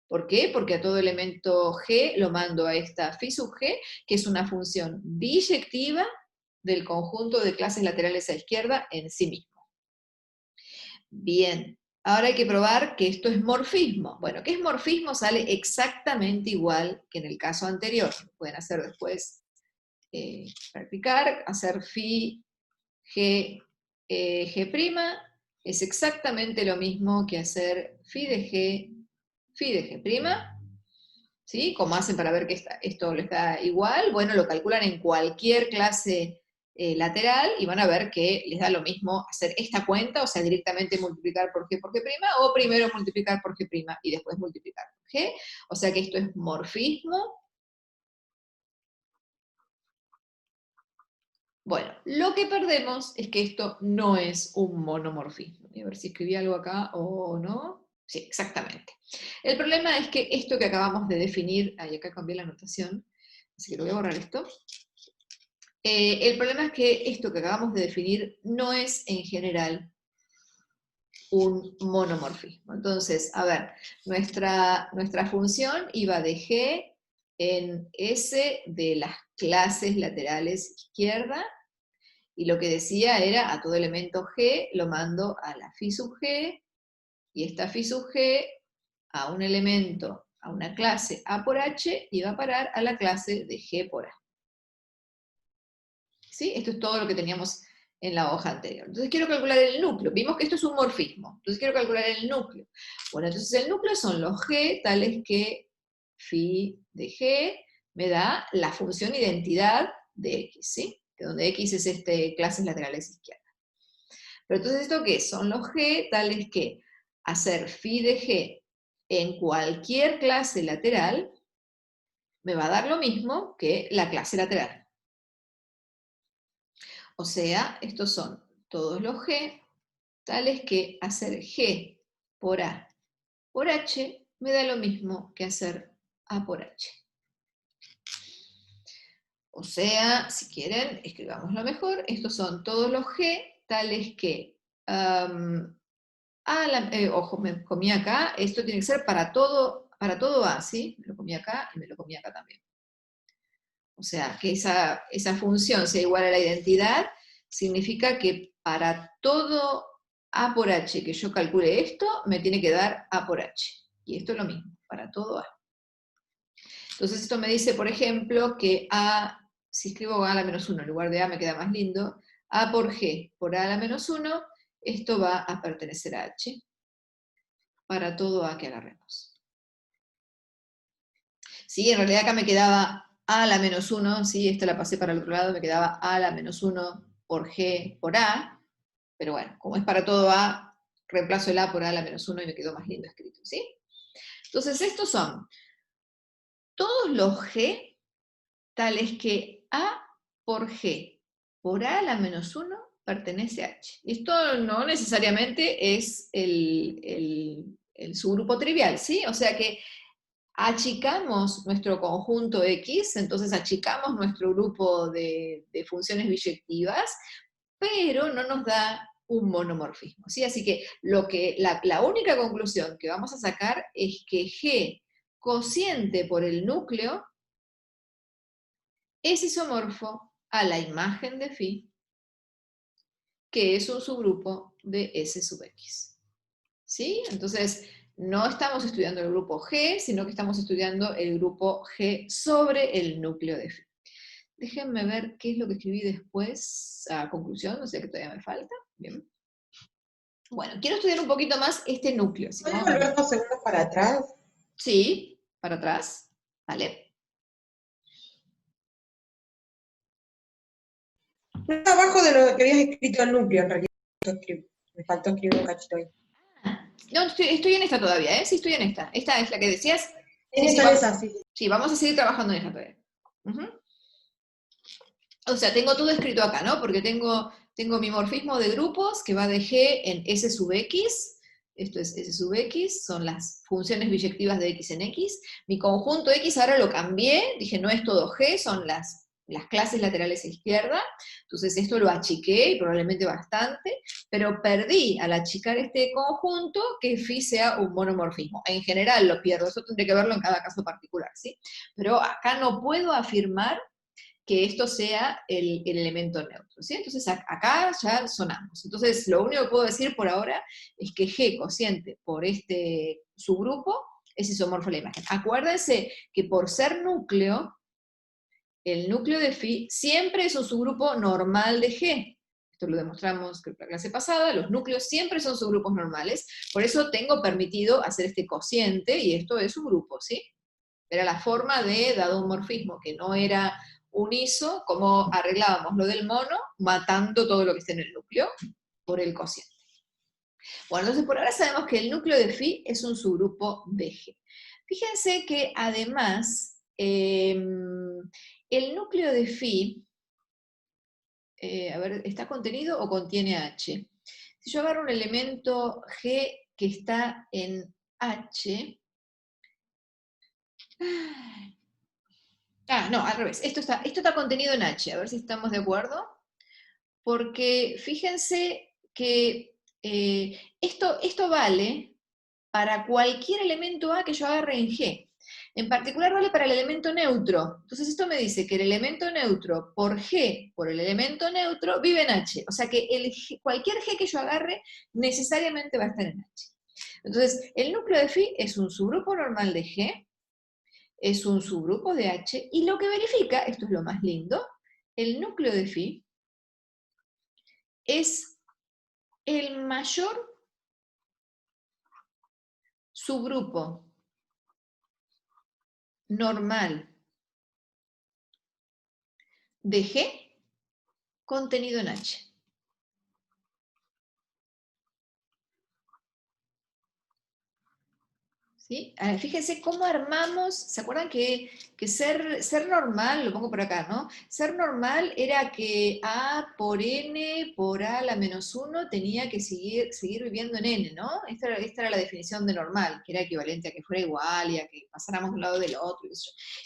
¿Por qué? Porque a todo elemento G lo mando a esta phi sub G, que es una función biyectiva del conjunto de clases laterales a izquierda en sí mismo. Bien, ahora hay que probar que esto es morfismo. Bueno, ¿qué es morfismo? Sale exactamente igual que en el caso anterior. Pueden hacer después, practicar, hacer phi G, G', es exactamente lo mismo que hacer phi de G', ¿sí? Como hacen para ver que esto le está igual, bueno, lo calculan en cualquier clase lateral y van a ver que les da lo mismo hacer esta cuenta, o sea, directamente multiplicar por G, o primero multiplicar por G' y después multiplicar por G, o sea que esto es morfismo. Bueno, lo que perdemos es que esto no es un monomorfismo. Voy a ver si escribí algo acá o no. Sí, exactamente. El problema es que esto que acabamos de definir, acá cambié la notación, así que lo voy a borrar esto. El problema es que esto que acabamos de definir no es en general un monomorfismo. Entonces, a ver, nuestra función iba de G en S de las clases laterales izquierda, y lo que decía era a todo elemento G lo mando a la phi sub G, y esta phi sub G a un elemento, a una clase A por H, y va a parar a la clase de G por A. ¿Sí? Esto es todo lo que teníamos en la hoja anterior. Entonces quiero calcular el núcleo. Vimos que esto es un morfismo. Entonces quiero calcular el núcleo. Bueno, entonces el núcleo son los G tales que phi de G me da la función identidad de X, ¿sí? Que donde X es clases laterales izquierdas. Pero entonces, ¿esto qué es? Son los G tales que hacer phi de G en cualquier clase lateral me va a dar lo mismo que la clase lateral. O sea, estos son todos los G tales que hacer G por A por H me da lo mismo que hacer A por H. O sea, si quieren, escribámoslo mejor, estos son todos los G tales que, ojo, me comí acá, esto tiene que ser para todo A, ¿sí? Me lo comí acá y me lo comí acá también. O sea, que esa función sea igual a la identidad, significa que para todo A por H que yo calcule esto, me tiene que dar A por H. Y esto es lo mismo, para todo A. Entonces esto me dice, por ejemplo, que si escribo A a la menos 1 en lugar de A me queda más lindo, A por G por A a la menos 1 esto va a pertenecer a H para todo A que agarremos. Sí, en realidad acá me quedaba A a la menos 1, sí, esta la pasé para el otro lado, me quedaba A a la menos 1 por G por A, pero bueno, como es para todo A, reemplazo el A por A a la menos 1 y me quedó más lindo escrito, ¿sí? Entonces estos son todos los G tales que A por G por A a la menos 1 pertenece a H. Y esto no necesariamente es el subgrupo trivial, ¿sí? O sea que achicamos nuestro conjunto X, entonces achicamos nuestro grupo de funciones biyectivas, pero no nos da un monomorfismo, ¿sí? Así que, la única conclusión que vamos a sacar es que G cociente por el núcleo es isomorfo a la imagen de phi, que es un subgrupo de S sub X. ¿Sí? Entonces, no estamos estudiando el grupo G, sino que estamos estudiando el grupo G sobre el núcleo de phi. Déjenme ver qué es lo que escribí después a conclusión, o sea que todavía me falta. Bien. Bueno, quiero estudiar un poquito más este núcleo. ¿Sí? ¿Puedes volver 2 segundos para atrás? Sí, para atrás. ¿Vale? No, abajo de lo que habías escrito el núcleo, en realidad. Me faltó escribir un cachito ahí. No, estoy en esta todavía, ¿eh? Sí, estoy en esta. Esta es la que decías. Sí, Esa, sí. Sí, vamos a seguir trabajando en esta todavía. O sea, tengo todo escrito acá, ¿no? Porque tengo mi morfismo de grupos que va de G en S sub X, esto es S sub X, son las funciones biyectivas de X en X. Mi conjunto X ahora lo cambié, dije no es todo G, son las clases laterales a izquierda, entonces esto lo achiqué, y probablemente bastante, pero perdí al achicar este conjunto que phi sea un monomorfismo. En general lo pierdo, eso tendré que verlo en cada caso particular, ¿sí? Pero acá no puedo afirmar que esto sea el elemento neutro, ¿sí? Entonces acá ya sonamos. Entonces lo único que puedo decir por ahora es que G cociente por este subgrupo es isomorfo a la imagen. Acuérdense que por ser núcleo, el núcleo de phi siempre es un subgrupo normal de G. Esto lo demostramos en la clase pasada, los núcleos siempre son subgrupos normales, por eso tengo permitido hacer este cociente, y esto es un grupo, ¿sí? Era la forma de, dado un morfismo que no era uniso, cómo arreglábamos lo del mono, matando todo lo que esté en el núcleo por el cociente. Bueno, entonces por ahora sabemos que el núcleo de phi es un subgrupo de G. Fíjense que además, el núcleo de phi, a ver, ¿está contenido o contiene H? Si yo agarro un elemento G que está en H, no, al revés, esto está contenido en H, a ver si estamos de acuerdo, porque fíjense que esto vale para cualquier elemento A que yo agarre en G. En particular vale para el elemento neutro. Entonces esto me dice que el elemento neutro por G, por el elemento neutro, vive en H. O sea que cualquier G que yo agarre necesariamente va a estar en H. Entonces, el núcleo de phi es un subgrupo normal de G, es un subgrupo de H, y lo que verifica, esto es lo más lindo, el núcleo de phi es el mayor subgrupo normal de G contenido en H. ¿Sí? Fíjense cómo armamos, ¿se acuerdan que ser normal, lo pongo por acá, ¿no? Ser normal era que A por N por A a la menos 1 tenía que seguir viviendo en N, ¿no? Esta era la definición de normal, que era equivalente a que fuera igual y a que pasáramos de un lado del otro.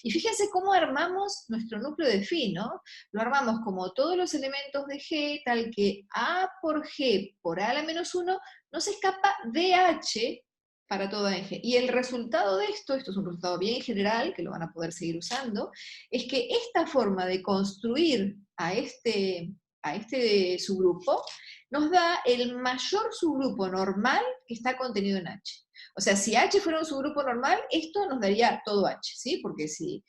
Y fíjense cómo armamos nuestro núcleo de phi, ¿no? Lo armamos como todos los elementos de G, tal que A por G por A a la menos 1 no se escapa de H para toda G. Y el resultado de esto es un resultado bien general, que lo van a poder seguir usando, es que esta forma de construir a este subgrupo nos da el mayor subgrupo normal que está contenido en H. O sea, si H fuera un subgrupo normal, esto nos daría todo H, ¿sí? Porque si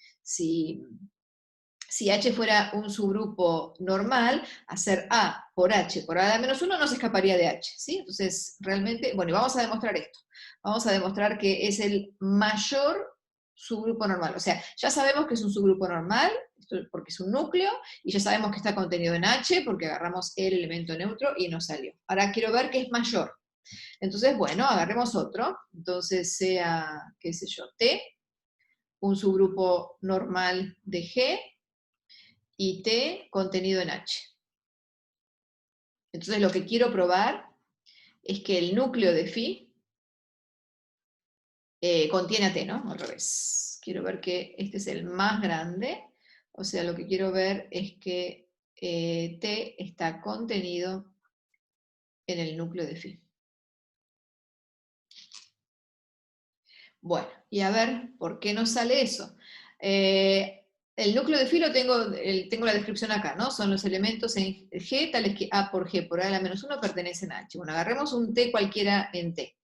si H fuera un subgrupo normal, hacer A por H por A a la menos 1 no se escaparía de H, ¿sí? Entonces, realmente, bueno, y vamos a demostrar esto. Vamos a demostrar que es el mayor subgrupo normal. O sea, ya sabemos que es un subgrupo normal, porque es un núcleo, y ya sabemos que está contenido en H, porque agarramos el elemento neutro y nos salió. Ahora quiero ver que es mayor. Entonces, bueno, agarremos otro. Entonces sea, qué sé yo, T, un subgrupo normal de G, y T contenido en H. Entonces lo que quiero probar es que el núcleo de phi contiene a T, ¿no? Al revés. Quiero ver que este es el más grande, o sea, lo que quiero ver es que T está contenido en el núcleo de phi. Bueno, y a ver, ¿por qué nos sale eso? El núcleo de phi lo tengo la descripción acá, ¿no? Son los elementos en G, tales que A por G por A a la menos 1 pertenecen a H. Bueno, agarremos un T cualquiera en T.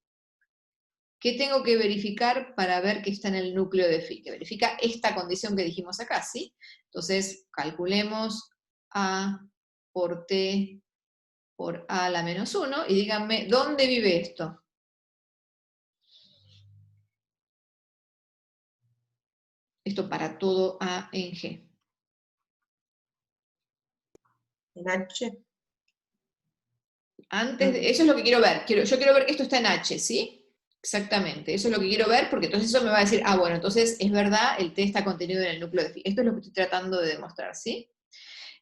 ¿Qué tengo que verificar para ver que está en el núcleo de phi? Que verifica esta condición que dijimos acá, ¿sí? Entonces, calculemos A por T por A a la menos 1, y díganme, ¿dónde vive esto? Esto para todo A en G. En H. Eso es lo que quiero ver. Yo quiero ver que esto está en H, ¿sí? Exactamente, eso es lo que quiero ver, porque entonces eso me va a decir, ah, bueno, entonces es verdad, el T está contenido en el núcleo de phi. Esto es lo que estoy tratando de demostrar, ¿sí?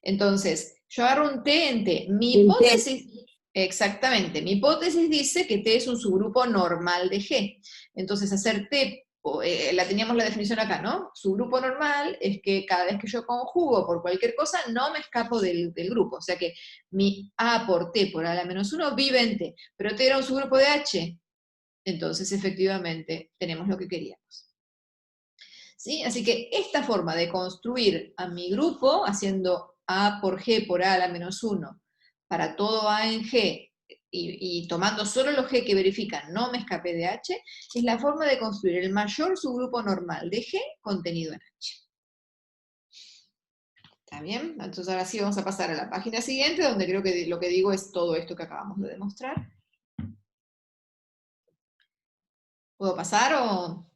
Entonces, yo agarro un T en T. Mi hipótesis, exactamente, mi hipótesis dice que T es un subgrupo normal de G. Entonces, hacer T, la teníamos la definición acá, ¿no? Subgrupo normal es que cada vez que yo conjugo por cualquier cosa, no me escapo del grupo. O sea que mi A por T por A a la menos 1 vive en T. Pero T era un subgrupo de H. Entonces, efectivamente, tenemos lo que queríamos. ¿Sí? Así que esta forma de construir a mi grupo, haciendo A por G por A a la menos 1, para todo A en G, y tomando solo los G que verifican no me escapé de H, es la forma de construir el mayor subgrupo normal de G contenido en H. ¿Está bien? Entonces ahora sí vamos a pasar a la página siguiente, donde creo que lo que digo es todo esto que acabamos de demostrar. ¿Puedo pasar o...?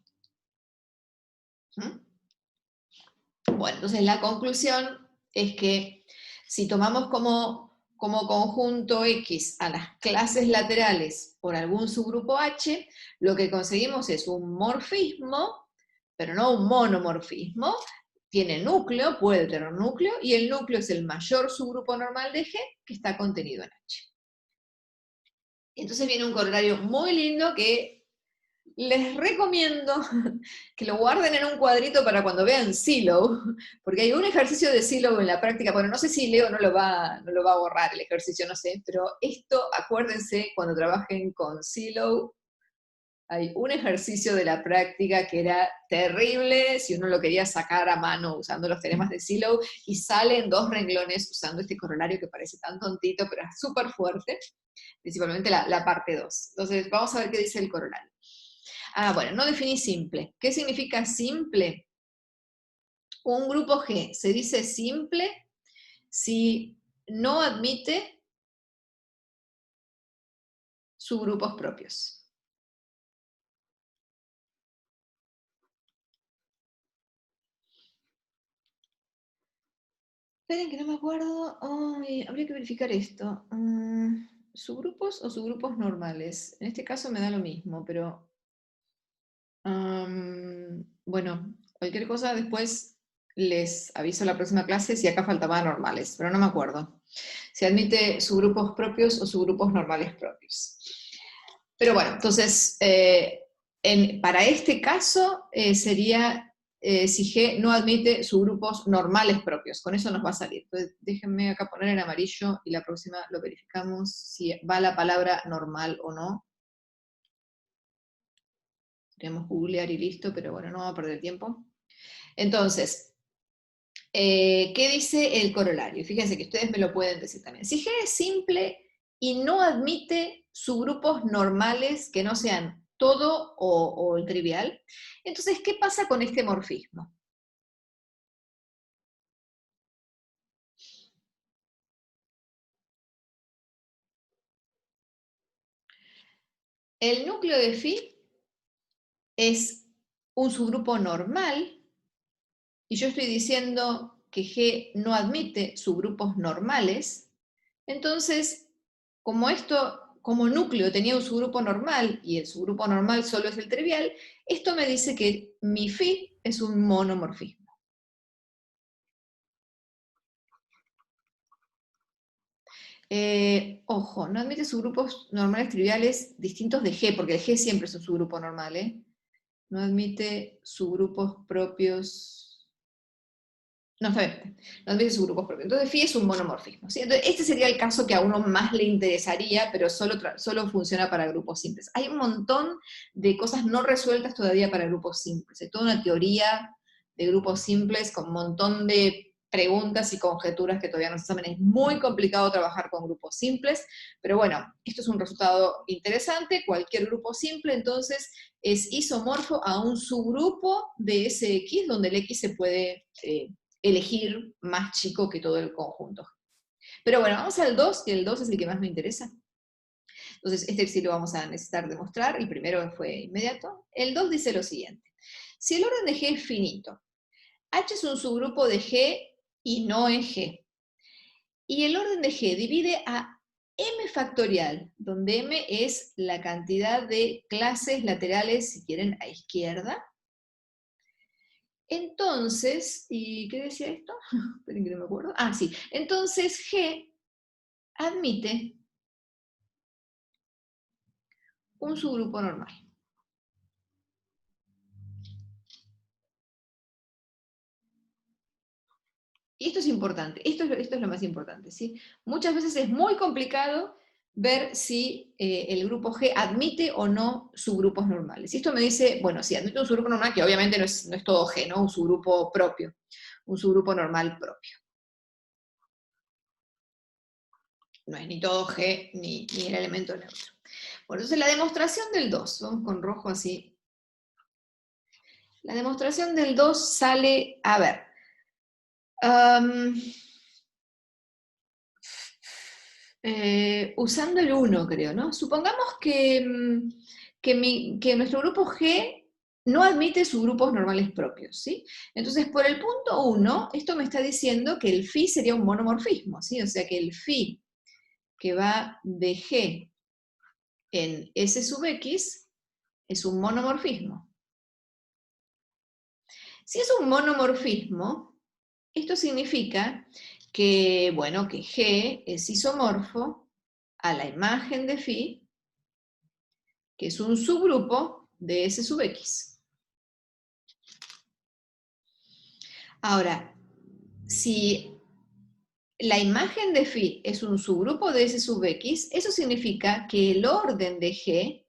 Bueno, entonces la conclusión es que si tomamos como conjunto X a las clases laterales por algún subgrupo H, lo que conseguimos es un morfismo, pero no un monomorfismo. Tiene núcleo, puede tener núcleo, y el núcleo es el mayor subgrupo normal de G que está contenido en H. Entonces viene un corolario muy lindo que les recomiendo que lo guarden en un cuadrito para cuando vean Silo, porque hay un ejercicio de Silo en la práctica. Bueno, no sé si Leo no lo va a borrar el ejercicio, no sé, pero esto, acuérdense, cuando trabajen con Silo, hay un ejercicio de la práctica que era terrible si uno lo quería sacar a mano usando los teoremas de Silo, y salen 2 renglones usando este corolario que parece tan tontito, pero es súper fuerte, principalmente la parte 2. Entonces, vamos a ver qué dice el corolario. Ah, bueno, no definí simple. ¿Qué significa simple? Un grupo G se dice simple si no admite subgrupos propios. Esperen que no me acuerdo. Ay, habría que verificar esto. ¿Subgrupos o subgrupos normales? En este caso me da lo mismo, pero... bueno, cualquier cosa después les aviso la próxima clase si acá faltaban normales, pero no me acuerdo. Se admite subgrupos propios o subgrupos normales propios. Pero bueno, entonces, para este caso sería si G no admite subgrupos normales propios. Con eso nos va a salir. Entonces, déjenme acá poner en amarillo y la próxima lo verificamos si va la palabra normal o no. Podríamos googlear y listo, pero bueno, no vamos a perder tiempo. Entonces, ¿qué dice el corolario? Fíjense que ustedes me lo pueden decir también. Si G es simple y no admite subgrupos normales que no sean todo o el trivial, entonces, ¿qué pasa con este morfismo? el núcleo de phi es un subgrupo normal, y yo estoy diciendo que G no admite subgrupos normales, entonces, como núcleo tenía un subgrupo normal, y el subgrupo normal solo es el trivial, esto me dice que mi phi es un monomorfismo. Ojo, no admite subgrupos normales triviales distintos de G, porque el G siempre es un subgrupo normal, ¿eh? No admite subgrupos propios. No, está bien, no admite subgrupos propios. Entonces, phi es un monomorfismo, ¿sí? Entonces, este sería el caso que a uno más le interesaría, pero solo funciona para grupos simples. Hay un montón de cosas no resueltas todavía para grupos simples. Hay toda una teoría de grupos simples con un montón de preguntas y conjeturas que todavía no se saben. Es muy complicado trabajar con grupos simples, pero bueno, esto es un resultado interesante. Cualquier grupo simple, entonces, es isomorfo a un subgrupo de ese X, donde el X se puede elegir más chico que todo el conjunto. Pero bueno, vamos al 2, que el 2 es el que más me interesa. Entonces, este sí lo vamos a necesitar demostrar. El primero fue inmediato. El 2 dice lo siguiente. Si el orden de G es finito, H es un subgrupo de G y no en G, y el orden de G divide a m factorial, donde m es la cantidad de clases laterales, si quieren, a izquierda. Entonces, ¿y qué decía esto? Esperen que no me acuerdo. Ah, sí. Entonces G admite un subgrupo normal. Y esto es importante, esto es lo más importante, ¿sí? Muchas veces es muy complicado ver si el grupo G admite o no subgrupos normales. Y esto me dice, bueno, si admite un subgrupo normal, que obviamente no es todo G, ¿no? Un subgrupo propio, un subgrupo normal propio. No es ni todo G ni el elemento neutro. Bueno, entonces la demostración del 2, vamos con rojo así. La demostración del 2 sale, a ver, usando el 1, creo, ¿no? Supongamos que nuestro grupo G no admite subgrupos normales propios, ¿sí? Entonces, por el punto 1, esto me está diciendo que el phi sería un monomorfismo, ¿sí? O sea que el phi que va de G en S sub X es un monomorfismo. Si es un monomorfismo, esto significa que, bueno, que G es isomorfo a la imagen de phi, que es un subgrupo de S sub X. Ahora, si la imagen de phi es un subgrupo de S sub X, eso significa que el orden de G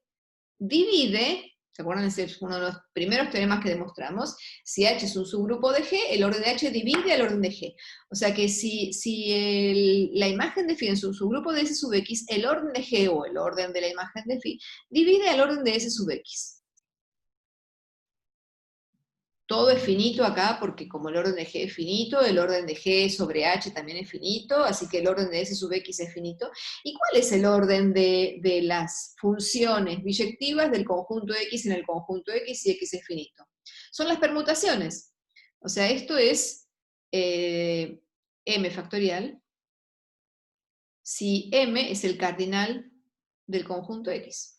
divide, ¿se acuerdan? Ese es uno de los primeros teoremas que demostramos. Si H es un subgrupo de G, el orden de H divide al orden de G. O sea que si la imagen de phi es un subgrupo de S sub X, el orden de G o el orden de la imagen de phi divide al orden de S sub X. Todo es finito acá porque como el orden de G es finito, el orden de G sobre H también es finito, así que el orden de S sub X es finito. ¿Y cuál es el orden de las funciones biyectivas del conjunto X en el conjunto X si X es finito? Son las permutaciones. O sea, esto es m factorial si m es el cardinal del conjunto X.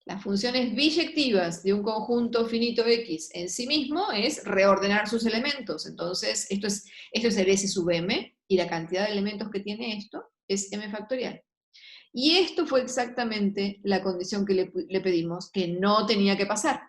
Las funciones biyectivas de un conjunto finito X en sí mismo es reordenar sus elementos. Entonces, esto es el S sub m, y la cantidad de elementos que tiene esto es m factorial. Y esto fue exactamente la condición que le pedimos, que no tenía que pasar.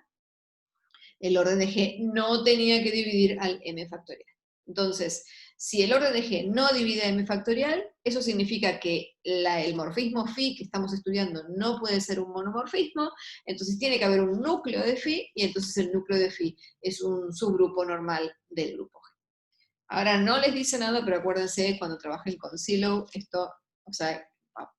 El orden de G no tenía que dividir al m factorial. Entonces, si el orden de G no divide a m factorial, eso significa que el morfismo phi que estamos estudiando no puede ser un monomorfismo, entonces tiene que haber un núcleo de phi, y entonces el núcleo de phi es un subgrupo normal del grupo G. Ahora no les dice nada, pero acuérdense, cuando trabajen con Silo, esto, o sea,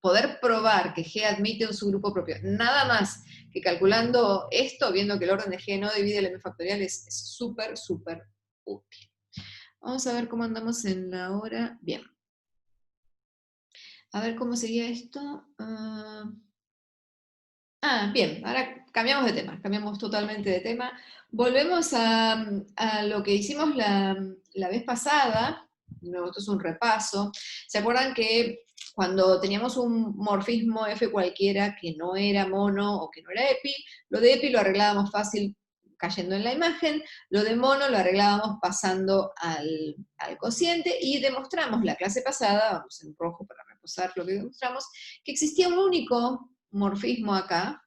poder probar que G admite un subgrupo propio, nada más que calculando esto, viendo que el orden de G no divide el m factorial, es súper, súper útil. Vamos a ver cómo andamos en la hora. Bien. A ver cómo seguía esto. Bien, ahora cambiamos de tema, cambiamos totalmente de tema. Volvemos a lo que hicimos la vez pasada, no, esto es un repaso. ¿Se acuerdan que cuando teníamos un morfismo F cualquiera que no era mono o que no era epi, lo de epi lo arreglábamos fácil cayendo en la imagen, lo de mono lo arreglábamos pasando al cociente, y demostramos la clase pasada, vamos en rojo para repasar lo que demostramos, que existía un único morfismo acá,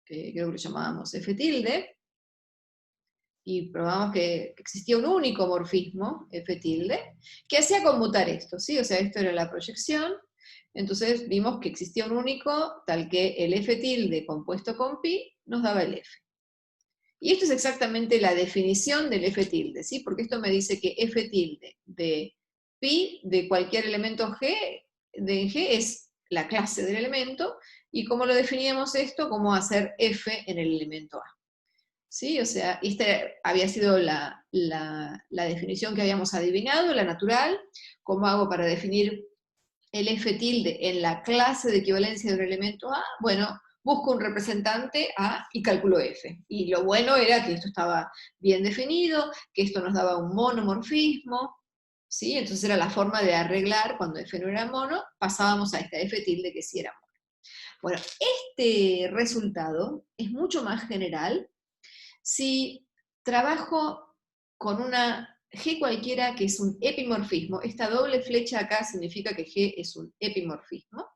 que creo que lo llamábamos F tilde, y probamos que existía un único morfismo, F tilde, que hacía conmutar esto, ¿sí? O sea, esto era la proyección, entonces vimos que existía un único, tal que el F tilde compuesto con pi nos daba el F. Y esto es exactamente la definición del F tilde, ¿sí? Porque esto me dice que F tilde de pi de cualquier elemento G, de G es la clase del elemento, y cómo lo definíamos esto, cómo hacer F en el elemento A. ¿Sí? O sea, esta había sido la definición que habíamos adivinado, la natural. ¿Cómo hago para definir el F tilde en la clase de equivalencia de un elemento A? Bueno, busco un representante A y calculo F. Y lo bueno era que esto estaba bien definido, que esto nos daba un monomorfismo, ¿sí? Entonces era la forma de arreglar, cuando F no era mono, pasábamos a esta F tilde que sí era mono. Bueno, este resultado es mucho más general si trabajo con una G cualquiera que es un epimorfismo. Esta doble flecha acá significa que G es un epimorfismo.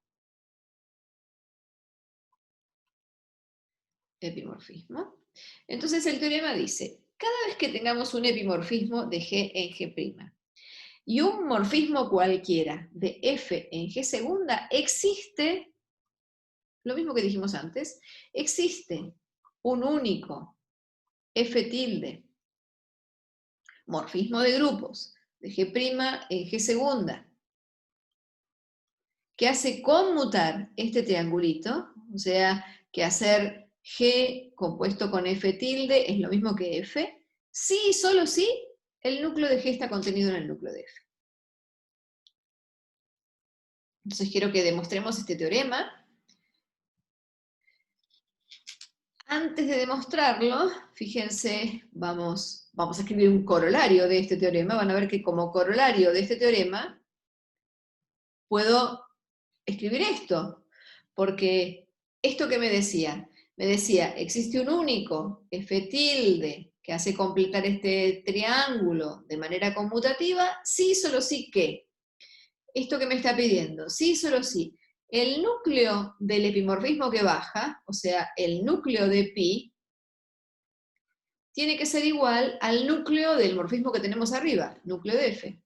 Epimorfismo. Entonces el teorema dice, cada vez que tengamos un epimorfismo de G en G', y un morfismo cualquiera de F en G segunda, existe, lo mismo que dijimos antes, existe un único F tilde, morfismo de grupos, de G' en G segunda, que hace conmutar este triangulito, o sea, que hacer G compuesto con F tilde es lo mismo que F, sí y solo si el núcleo de G está contenido en el núcleo de F. Entonces quiero que demostremos este teorema. Antes de demostrarlo, fíjense, vamos a escribir un corolario de este teorema. Van a ver que como corolario de este teorema puedo escribir esto, porque esto que me decía, existe un único F tilde que hace completar este triángulo de manera conmutativa, sí, solo sí que. Esto que me está pidiendo, sí, solo sí. El núcleo del epimorfismo que baja, o sea, el núcleo de pi, tiene que ser igual al núcleo del morfismo que tenemos arriba, núcleo de F.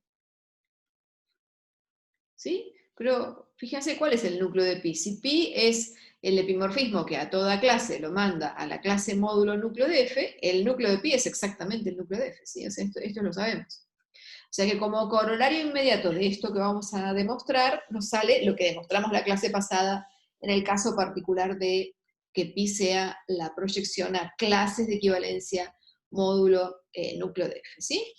¿Sí? Pero fíjense cuál es el núcleo de pi. Si pi es el epimorfismo que a toda clase lo manda a la clase módulo núcleo de F, el núcleo de pi es exactamente el núcleo de F, ¿sí? O sea, esto lo sabemos. O sea que como corolario inmediato de esto que vamos a demostrar, nos sale lo que demostramos la clase pasada en el caso particular de que pi sea la proyección a clases de equivalencia módulo núcleo de F, ¿sí?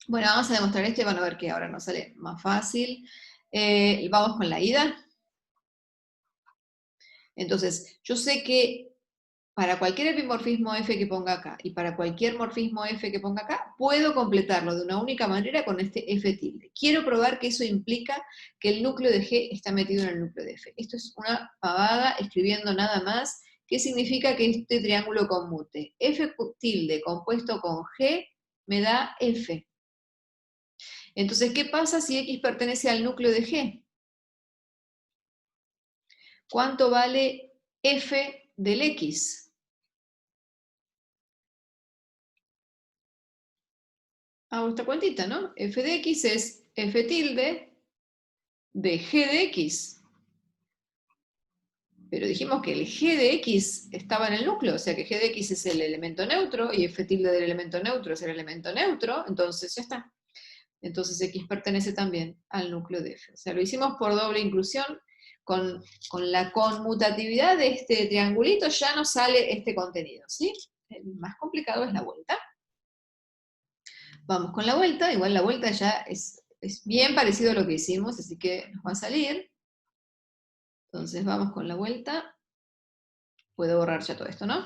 Bueno, vamos a demostrar esto y van a ver que ahora nos sale más fácil. Vamos con la ida. Entonces, yo sé que para cualquier epimorfismo F que ponga acá, y para cualquier morfismo F que ponga acá, puedo completarlo de una única manera con este F tilde. Quiero probar que eso implica que el núcleo de G está metido en el núcleo de F. Esto es una pavada, escribiendo nada más. ¿Qué significa que este triángulo conmute? F tilde compuesto con G me da F. Entonces, ¿qué pasa si X pertenece al núcleo de G? ¿Cuánto vale F del X? Hago esta cuentita, ¿no? F de X es F tilde de G de X. Pero dijimos que el G de X estaba en el núcleo, o sea que G de X es el elemento neutro, y F tilde del elemento neutro es el elemento neutro, entonces ya está. Entonces X pertenece también al núcleo de F. O sea, lo hicimos por doble inclusión. Con la conmutatividad de este triangulito ya nos sale este contenido, ¿sí? El más complicado es la vuelta. Vamos con la vuelta, igual la vuelta ya es bien parecido a lo que hicimos, así que nos va a salir. Entonces vamos con la vuelta. Puedo borrar ya todo esto, ¿no?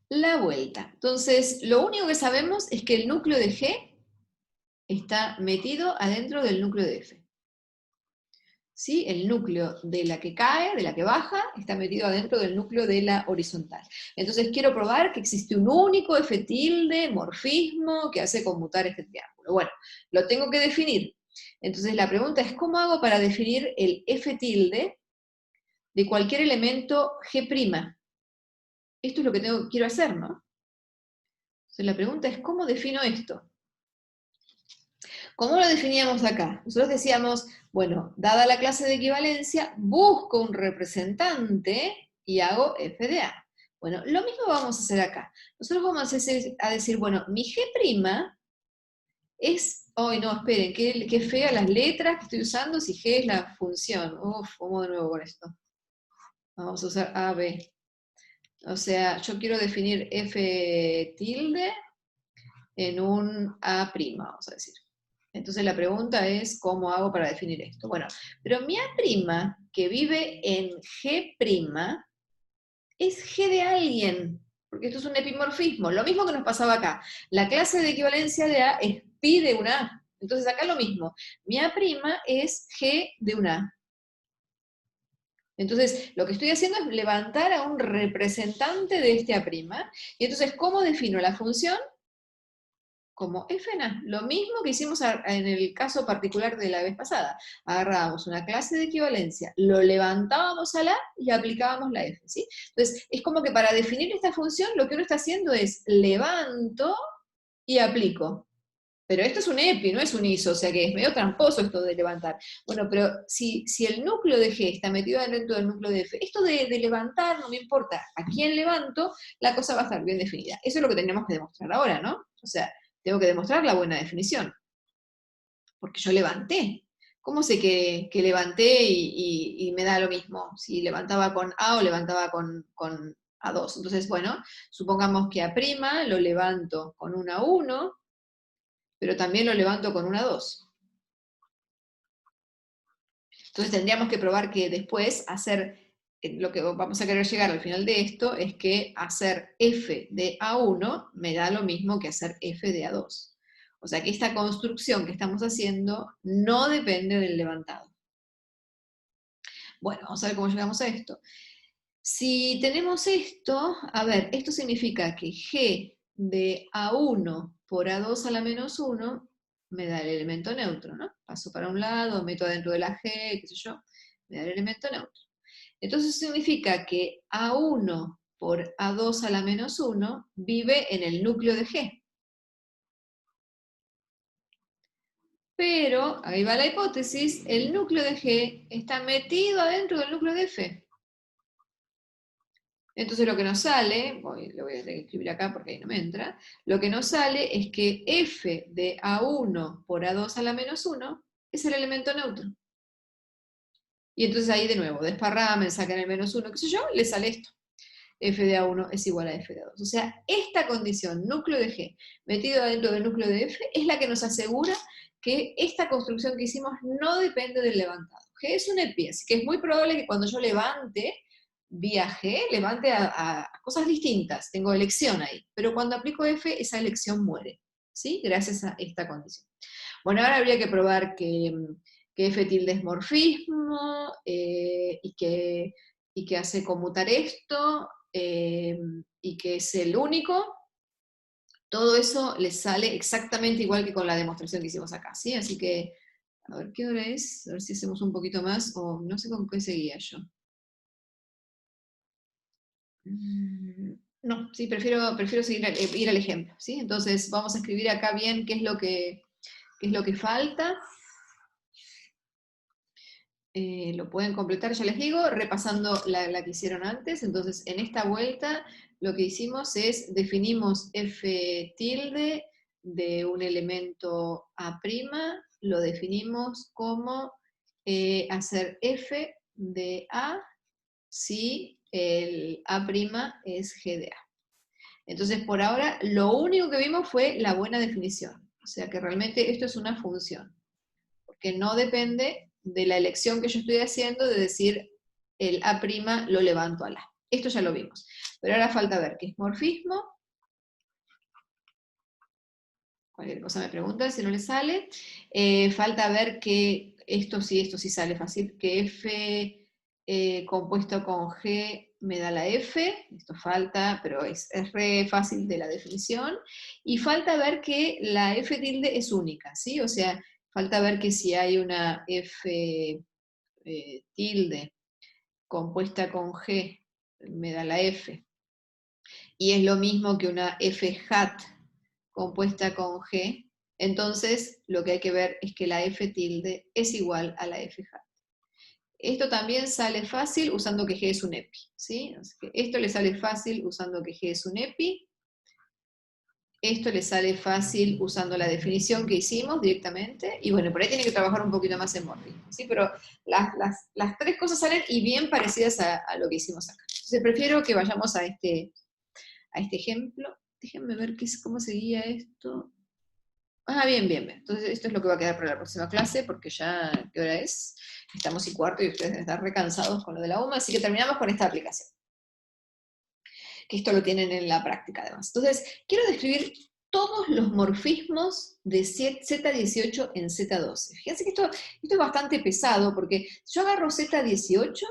La vuelta. Entonces, lo único que sabemos es que el núcleo de G está metido adentro del núcleo de F. ¿Sí? El núcleo de la que cae, de la que baja, está metido adentro del núcleo de la horizontal. Entonces quiero probar que existe un único F tilde, morfismo, que hace conmutar este triángulo. Bueno, lo tengo que definir. Entonces la pregunta es, ¿cómo hago para definir el F tilde de cualquier elemento G'? Esto es lo que quiero hacer, ¿no? Entonces la pregunta es, ¿cómo defino esto? ¿Cómo lo definíamos acá? Nosotros decíamos, bueno, dada la clase de equivalencia, busco un representante y hago f de a. Bueno, lo mismo vamos a hacer acá. Nosotros vamos a decir, bueno, mi G' es, ay no, esperen, qué fea las letras que estoy usando si G es la función. Uf, vamos de nuevo con esto. Vamos a usar a, b. O sea, yo quiero definir f tilde en un a', vamos a decir. Entonces la pregunta es, ¿cómo hago para definir esto? Bueno, pero mi A' que vive en G' es G de alguien, porque esto es un epimorfismo. Lo mismo que nos pasaba acá. La clase de equivalencia de A es pi de una A. Entonces acá lo mismo. Mi A' es G de una A. Entonces, lo que estoy haciendo es levantar a un representante de este A'. Y entonces, ¿cómo defino la función? Como fna, lo mismo que hicimos en el caso particular de la vez pasada. Agarrábamos una clase de equivalencia, lo levantábamos a la y aplicábamos la f, ¿sí? Entonces, es como que para definir esta función, lo que uno está haciendo es levanto y aplico. Pero esto es un epi, no es un iso, o sea que es medio tramposo esto de levantar. Bueno, pero si el núcleo de G está metido dentro del núcleo de F, esto de levantar no me importa a quién levanto, la cosa va a estar bien definida. Eso es lo que tenemos que demostrar ahora, ¿no? O sea, tengo que demostrar la buena definición. Porque yo levanté. ¿Cómo sé que levanté y me da lo mismo? Si levantaba con A o levantaba con A2. Entonces, bueno, supongamos que A' lo levanto con una 1, pero también lo levanto con una 2. Entonces tendríamos que probar que después lo que vamos a querer llegar al final de esto es que hacer f de A1 me da lo mismo que hacer f de A2. O sea que esta construcción que estamos haciendo no depende del levantado. Bueno, vamos a ver cómo llegamos a esto. Si tenemos esto, a ver, esto significa que g de A1 por A2 a la menos 1 me da el elemento neutro, ¿no? Paso para un lado, meto adentro de la G, qué sé yo, me da el elemento neutro. Entonces significa que A1 por A2 a la menos 1 vive en el núcleo de G. Pero, ahí va la hipótesis, el núcleo de G está metido adentro del núcleo de F. Entonces lo que nos sale, lo voy a tener que escribir acá porque ahí no me entra, lo que nos sale es que f de A1 por A2 a la menos 1 es el elemento neutro. Y entonces ahí de nuevo, desparramen, sacan el menos 1, qué sé yo, le sale esto. F de A1 es igual a F de A2. O sea, esta condición, núcleo de G, metido dentro del núcleo de F, es la que nos asegura que esta construcción que hicimos no depende del levantado. G es un epi, así que es muy probable que cuando yo levante vía G, levante a cosas distintas, tengo elección ahí, pero cuando aplico F, esa elección muere, ¿sí? Gracias a esta condición. Bueno, ahora habría que probar que F tilde es morfismo, y que hace conmutar esto, y que es el único. Todo eso les sale exactamente igual que con la demostración que hicimos acá, ¿sí? Así que, a ver qué hora es, a ver si hacemos un poquito más, o no sé con qué seguía yo. No, sí, prefiero seguir, ir al ejemplo, ¿sí? Entonces vamos a escribir acá bien qué es lo que falta. Lo pueden completar, ya les digo, repasando la que hicieron antes. Entonces, en esta vuelta, lo que hicimos es, definimos f tilde de un elemento A', lo definimos como hacer f de A si el A' es G de A. Entonces, por ahora, lo único que vimos fue la buena definición. O sea que realmente esto es una función. Porque no depende de la elección que yo estoy haciendo de decir el A' lo levanto al A. Esto ya lo vimos. Pero ahora falta ver qué es morfismo. Cualquier cosa me pregunta si no le sale. Falta ver que esto sí sale fácil, que F compuesto con G me da la F, esto falta, pero es re fácil de la definición. Y falta ver que la F tilde es única, ¿sí? O sea, falta ver que si hay una F tilde compuesta con G, me da la F. Y es lo mismo que una F hat compuesta con G, entonces lo que hay que ver es que la F tilde es igual a la F hat. Esto también sale fácil usando que G es un EPI, ¿sí? Así que esto le sale fácil usando que G es un EPI. Esto le sale fácil usando la definición que hicimos directamente, y bueno, por ahí tiene que trabajar un poquito más en morfismo, ¿sí? Pero las tres cosas salen y bien parecidas a lo que hicimos acá. Entonces prefiero que vayamos a este ejemplo. Déjenme ver cómo seguía esto. Ah, bien. Entonces esto es lo que va a quedar para la próxima clase, porque ya, ¿qué hora es? Estamos y cuarto y ustedes están recansados con lo de la UMA, así que terminamos con esta aplicación. Que esto lo tienen en la práctica además. Entonces, quiero describir todos los morfismos de Z18 en Z12. Fíjense que esto es bastante pesado, porque si yo agarro Z18,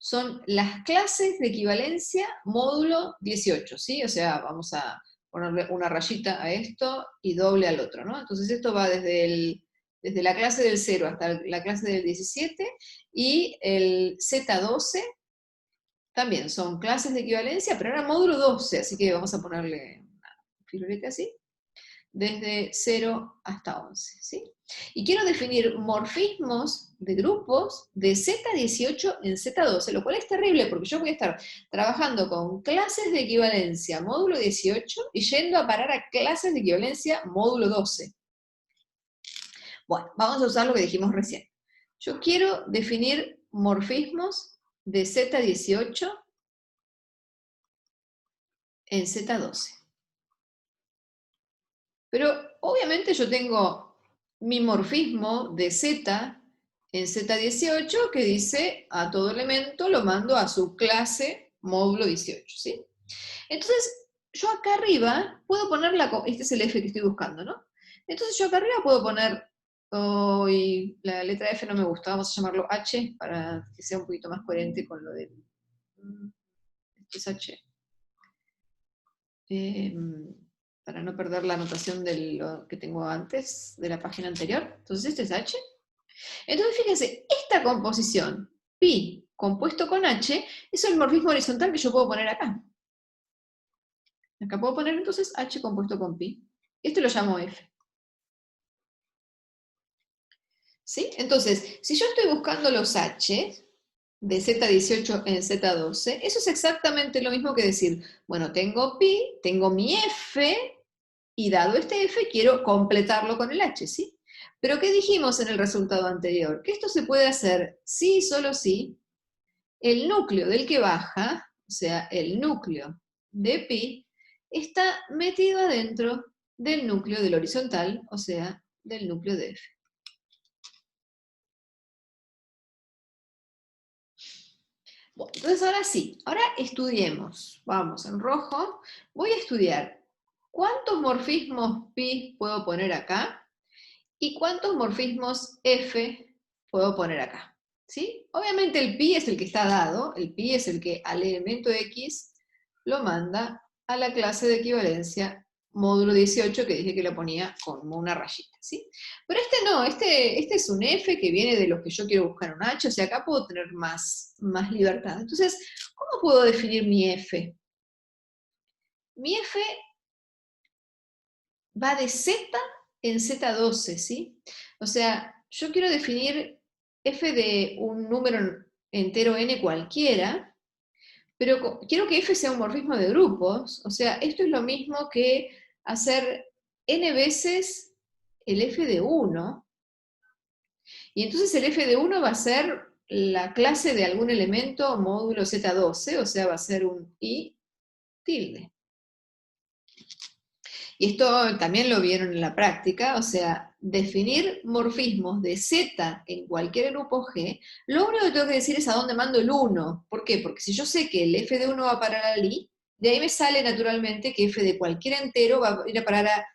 son las clases de equivalencia módulo 18, ¿sí? O sea, vamos a ponerle una rayita a esto y doble al otro, ¿no? Entonces esto va desde la clase del 0 hasta la clase del 17, y el Z12 también son clases de equivalencia, pero ahora módulo 12, así que vamos a ponerle una filoleta así, desde 0 hasta 11, ¿sí? Y quiero definir morfismos de grupos de Z18 en Z12, lo cual es terrible, porque yo voy a estar trabajando con clases de equivalencia módulo 18 y yendo a parar a clases de equivalencia módulo 12. Bueno, vamos a usar lo que dijimos recién. Yo quiero definir morfismos de Z18 en Z12. Pero obviamente yo tengo mi morfismo de Z en Z18 que dice a todo elemento lo mando a su clase módulo 18, ¿sí? Entonces, yo acá arriba puedo poner este es el F que estoy buscando, ¿no? Entonces yo acá arriba puedo poner, y la letra F no me gusta, vamos a llamarlo H para que sea un poquito más coherente con lo del... Esto es H. Para no perder la anotación de lo que tengo antes, de la página anterior. Entonces este es H. Entonces fíjense, esta composición, pi compuesto con H, es el morfismo horizontal que yo puedo poner acá. Acá puedo poner entonces H compuesto con pi. Esto lo llamo F. ¿Sí? Entonces, si yo estoy buscando los H de Z18 en Z12, eso es exactamente lo mismo que decir, bueno, tengo pi, tengo mi F, y dado este F, quiero completarlo con el H, ¿sí? Pero ¿qué dijimos en el resultado anterior? Que esto se puede hacer sí y solo si el núcleo del que baja, o sea, el núcleo de pi, está metido adentro del núcleo del horizontal, o sea, del núcleo de F. Bueno, entonces ahora sí, ahora estudiemos. Vamos, en rojo, voy a estudiar cuántos morfismos pi puedo poner acá y cuántos morfismos f puedo poner acá. ¿Sí? Obviamente el pi es el que está dado, el pi es el que al elemento x lo manda a la clase de equivalencia módulo 18, que dije que lo ponía como una rayita, ¿sí? Pero este no, este es un f que viene de los que yo quiero buscar un h, o sea, acá puedo tener más libertad. Entonces, ¿cómo puedo definir mi f? Mi f va de z en Z12, ¿sí? O sea, yo quiero definir f de un número entero n cualquiera, pero quiero que f sea un morfismo de grupos, o sea, esto es lo mismo que hacer n veces el f de 1, y entonces el f de 1 va a ser la clase de algún elemento módulo Z12, o sea, va a ser un i tilde. Y esto también lo vieron en la práctica, o sea, definir morfismos de Z en cualquier grupo G, lo único que tengo que decir es a dónde mando el 1. ¿Por qué? Porque si yo sé que el f de 1 va a parar al i, de ahí me sale naturalmente que f de cualquier entero va a ir a parar a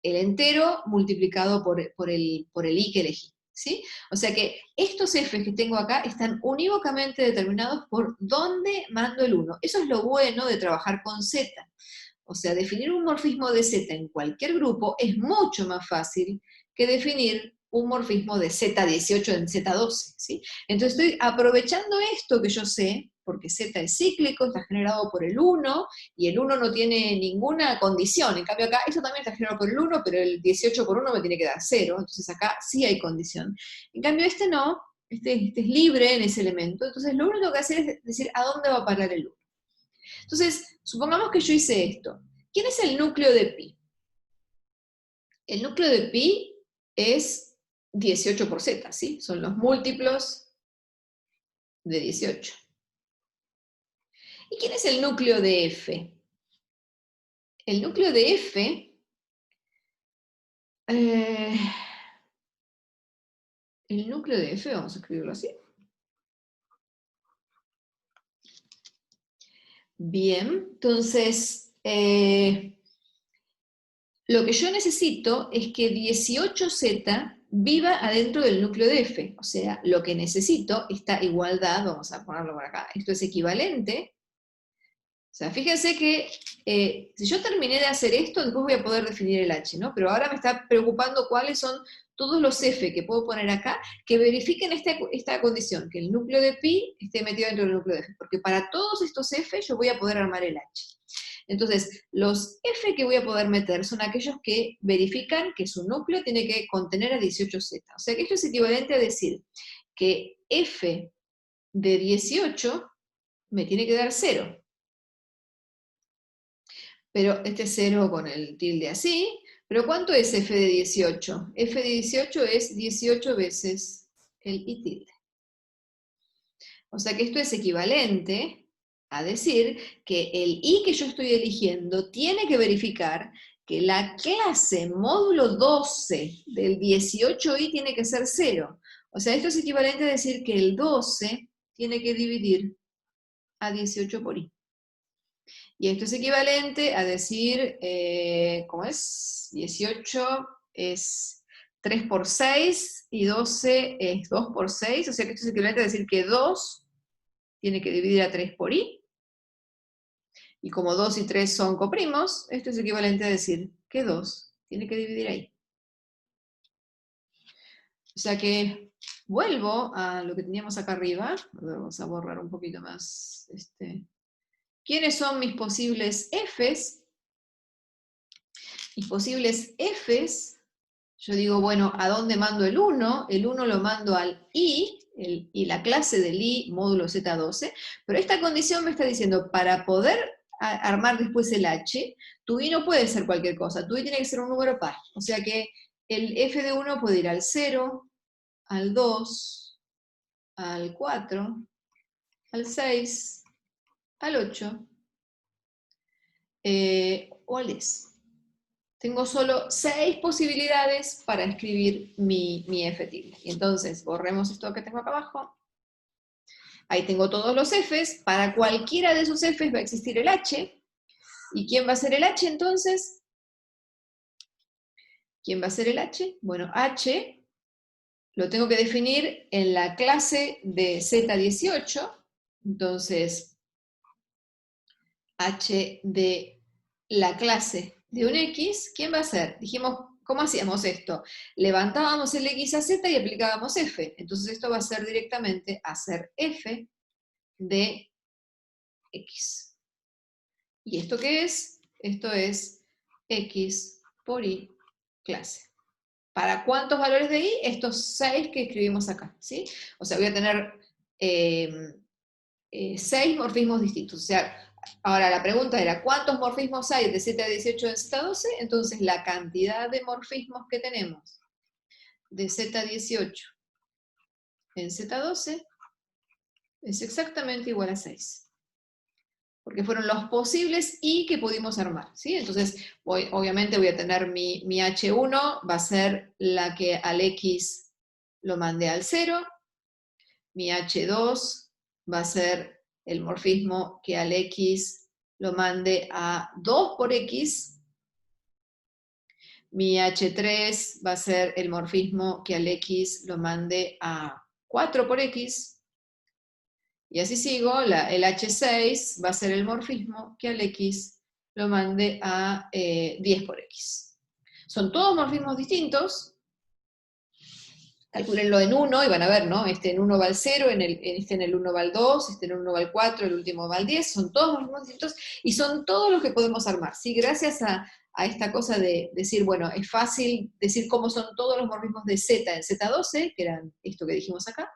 el entero multiplicado por el i que elegí. ¿Sí? O sea que estos f's que tengo acá están unívocamente determinados por dónde mando el 1. Eso es lo bueno de trabajar con Z. O sea, definir un morfismo de Z en cualquier grupo es mucho más fácil que definir un morfismo de Z18 en Z12, ¿sí? Entonces estoy aprovechando esto que yo sé, porque Z es cíclico, está generado por el 1, y el 1 no tiene ninguna condición. En cambio acá, eso también está generado por el 1, pero el 18 por 1 me tiene que dar 0, entonces acá sí hay condición. En cambio este no, este es libre en ese elemento, entonces lo único que tengo que hacer es decir a dónde va a parar el 1. Entonces, supongamos que yo hice esto. ¿Quién es el núcleo de pi? El núcleo de pi es 18 por z, ¿sí? Son los múltiplos de 18. ¿Y quién es el núcleo de f? El núcleo de f... el núcleo de f, vamos a escribirlo así. Bien, entonces... lo que yo necesito es que 18z viva adentro del núcleo de f. O sea, lo que necesito, esta igualdad, vamos a ponerlo por acá, esto es equivalente. O sea, fíjense que si yo terminé de hacer esto, después voy a poder definir el h, ¿no? Pero ahora me está preocupando cuáles son todos los f que puedo poner acá, que verifiquen esta condición, que el núcleo de pi esté metido dentro del núcleo de f. Porque para todos estos f yo voy a poder armar el h. Entonces, los f que voy a poder meter son aquellos que verifican que su núcleo tiene que contener a 18z. O sea que esto es equivalente a decir que f de 18 me tiene que dar 0. Pero este 0 con el tilde así. ¿Pero cuánto es f de 18? F de 18 es 18 veces el i tilde. O sea que esto es equivalente a decir que el i que yo estoy eligiendo tiene que verificar que la clase módulo 12 del 18i tiene que ser 0. O sea, esto es equivalente a decir que el 12 tiene que dividir a 18 por i. Y esto es equivalente a decir, ¿cómo es? 18 es 3 por 6 y 12 es 2 por 6, o sea que esto es equivalente a decir que 2 tiene que dividir a 3 por i, y como 2 y 3 son coprimos, esto es equivalente a decir que 2 tiene que dividir ahí. O sea que vuelvo a lo que teníamos acá arriba, vamos a borrar un poquito más. ¿Quiénes son mis posibles f's? Mis posibles f's, yo digo, bueno, ¿a dónde mando el 1? El 1 lo mando al i, y la clase del i módulo z12, pero esta condición me está diciendo, para poder armar después el h, tu i no puede ser cualquier cosa, tu i tiene que ser un número par, o sea que el f de 1 puede ir al 0, al 2, al 4, al 6, al 8, o al 10. Tengo solo 6 posibilidades para escribir mi f tilde. Y entonces, borremos esto que tengo acá abajo. Ahí tengo todos los f's. Para cualquiera de esos f's va a existir el h. ¿Y quién va a ser el h entonces? ¿Quién va a ser el h? Bueno, h lo tengo que definir en la clase de Z18. Entonces, h de la clase de un x, ¿quién va a ser? Dijimos, ¿cómo hacíamos esto? Levantábamos el x a z y aplicábamos f. Entonces esto va a ser directamente hacer f de x. ¿Y esto qué es? Esto es x por y clase. ¿Para cuántos valores de y? Estos 6 que escribimos acá, ¿sí? O sea, voy a tener 6 morfismos distintos. O sea, ahora la pregunta era, ¿cuántos morfismos hay de Z18 en Z12? Entonces la cantidad de morfismos que tenemos de Z18 en Z12 es exactamente igual a 6. ¿Por porque fueron los posibles y que pudimos armar, ¿sí? Entonces, obviamente voy a tener mi H1, va a ser la que al X lo mandé al 0, mi H2 va a ser el morfismo que al X lo mande a 2 por X, mi H3 va a ser el morfismo que al X lo mande a 4 por X, y así sigo, el H6 va a ser el morfismo que al X lo mande a 10 por X. Son todos morfismos distintos, calcúlenlo en 1 y van a ver, ¿no? Este en 1 va al 0, este en el 1 va al 2, este en el 1 va al 4, el último va al 10, son todos morfismos distintos y son todos los que podemos armar, ¿sí? Gracias a esta cosa de decir, bueno, es fácil decir cómo son todos los morfismos de Z en Z12, que eran esto que dijimos acá,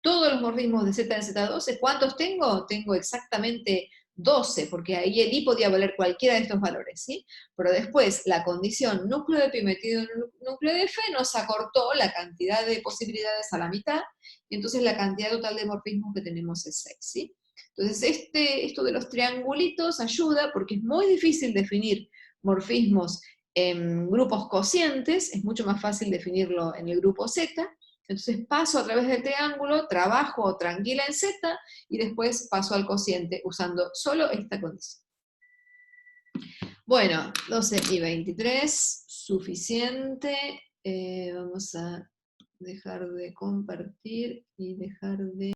todos los morfismos de Z en Z12, ¿cuántos tengo? Tengo exactamente 12, porque ahí el I podía valer cualquiera de estos valores, ¿sí? Pero después la condición núcleo de pi metido en núcleo de F nos acortó la cantidad de posibilidades a la mitad, y entonces la cantidad total de morfismos que tenemos es 6, ¿sí? Entonces esto de los triangulitos ayuda, porque es muy difícil definir morfismos en grupos cocientes, es mucho más fácil definirlo en el grupo Z. Entonces paso a través del triángulo, trabajo tranquila en Z, y después paso al cociente usando solo esta condición. Bueno, 12 y 23, suficiente. Vamos a dejar de compartir y dejar de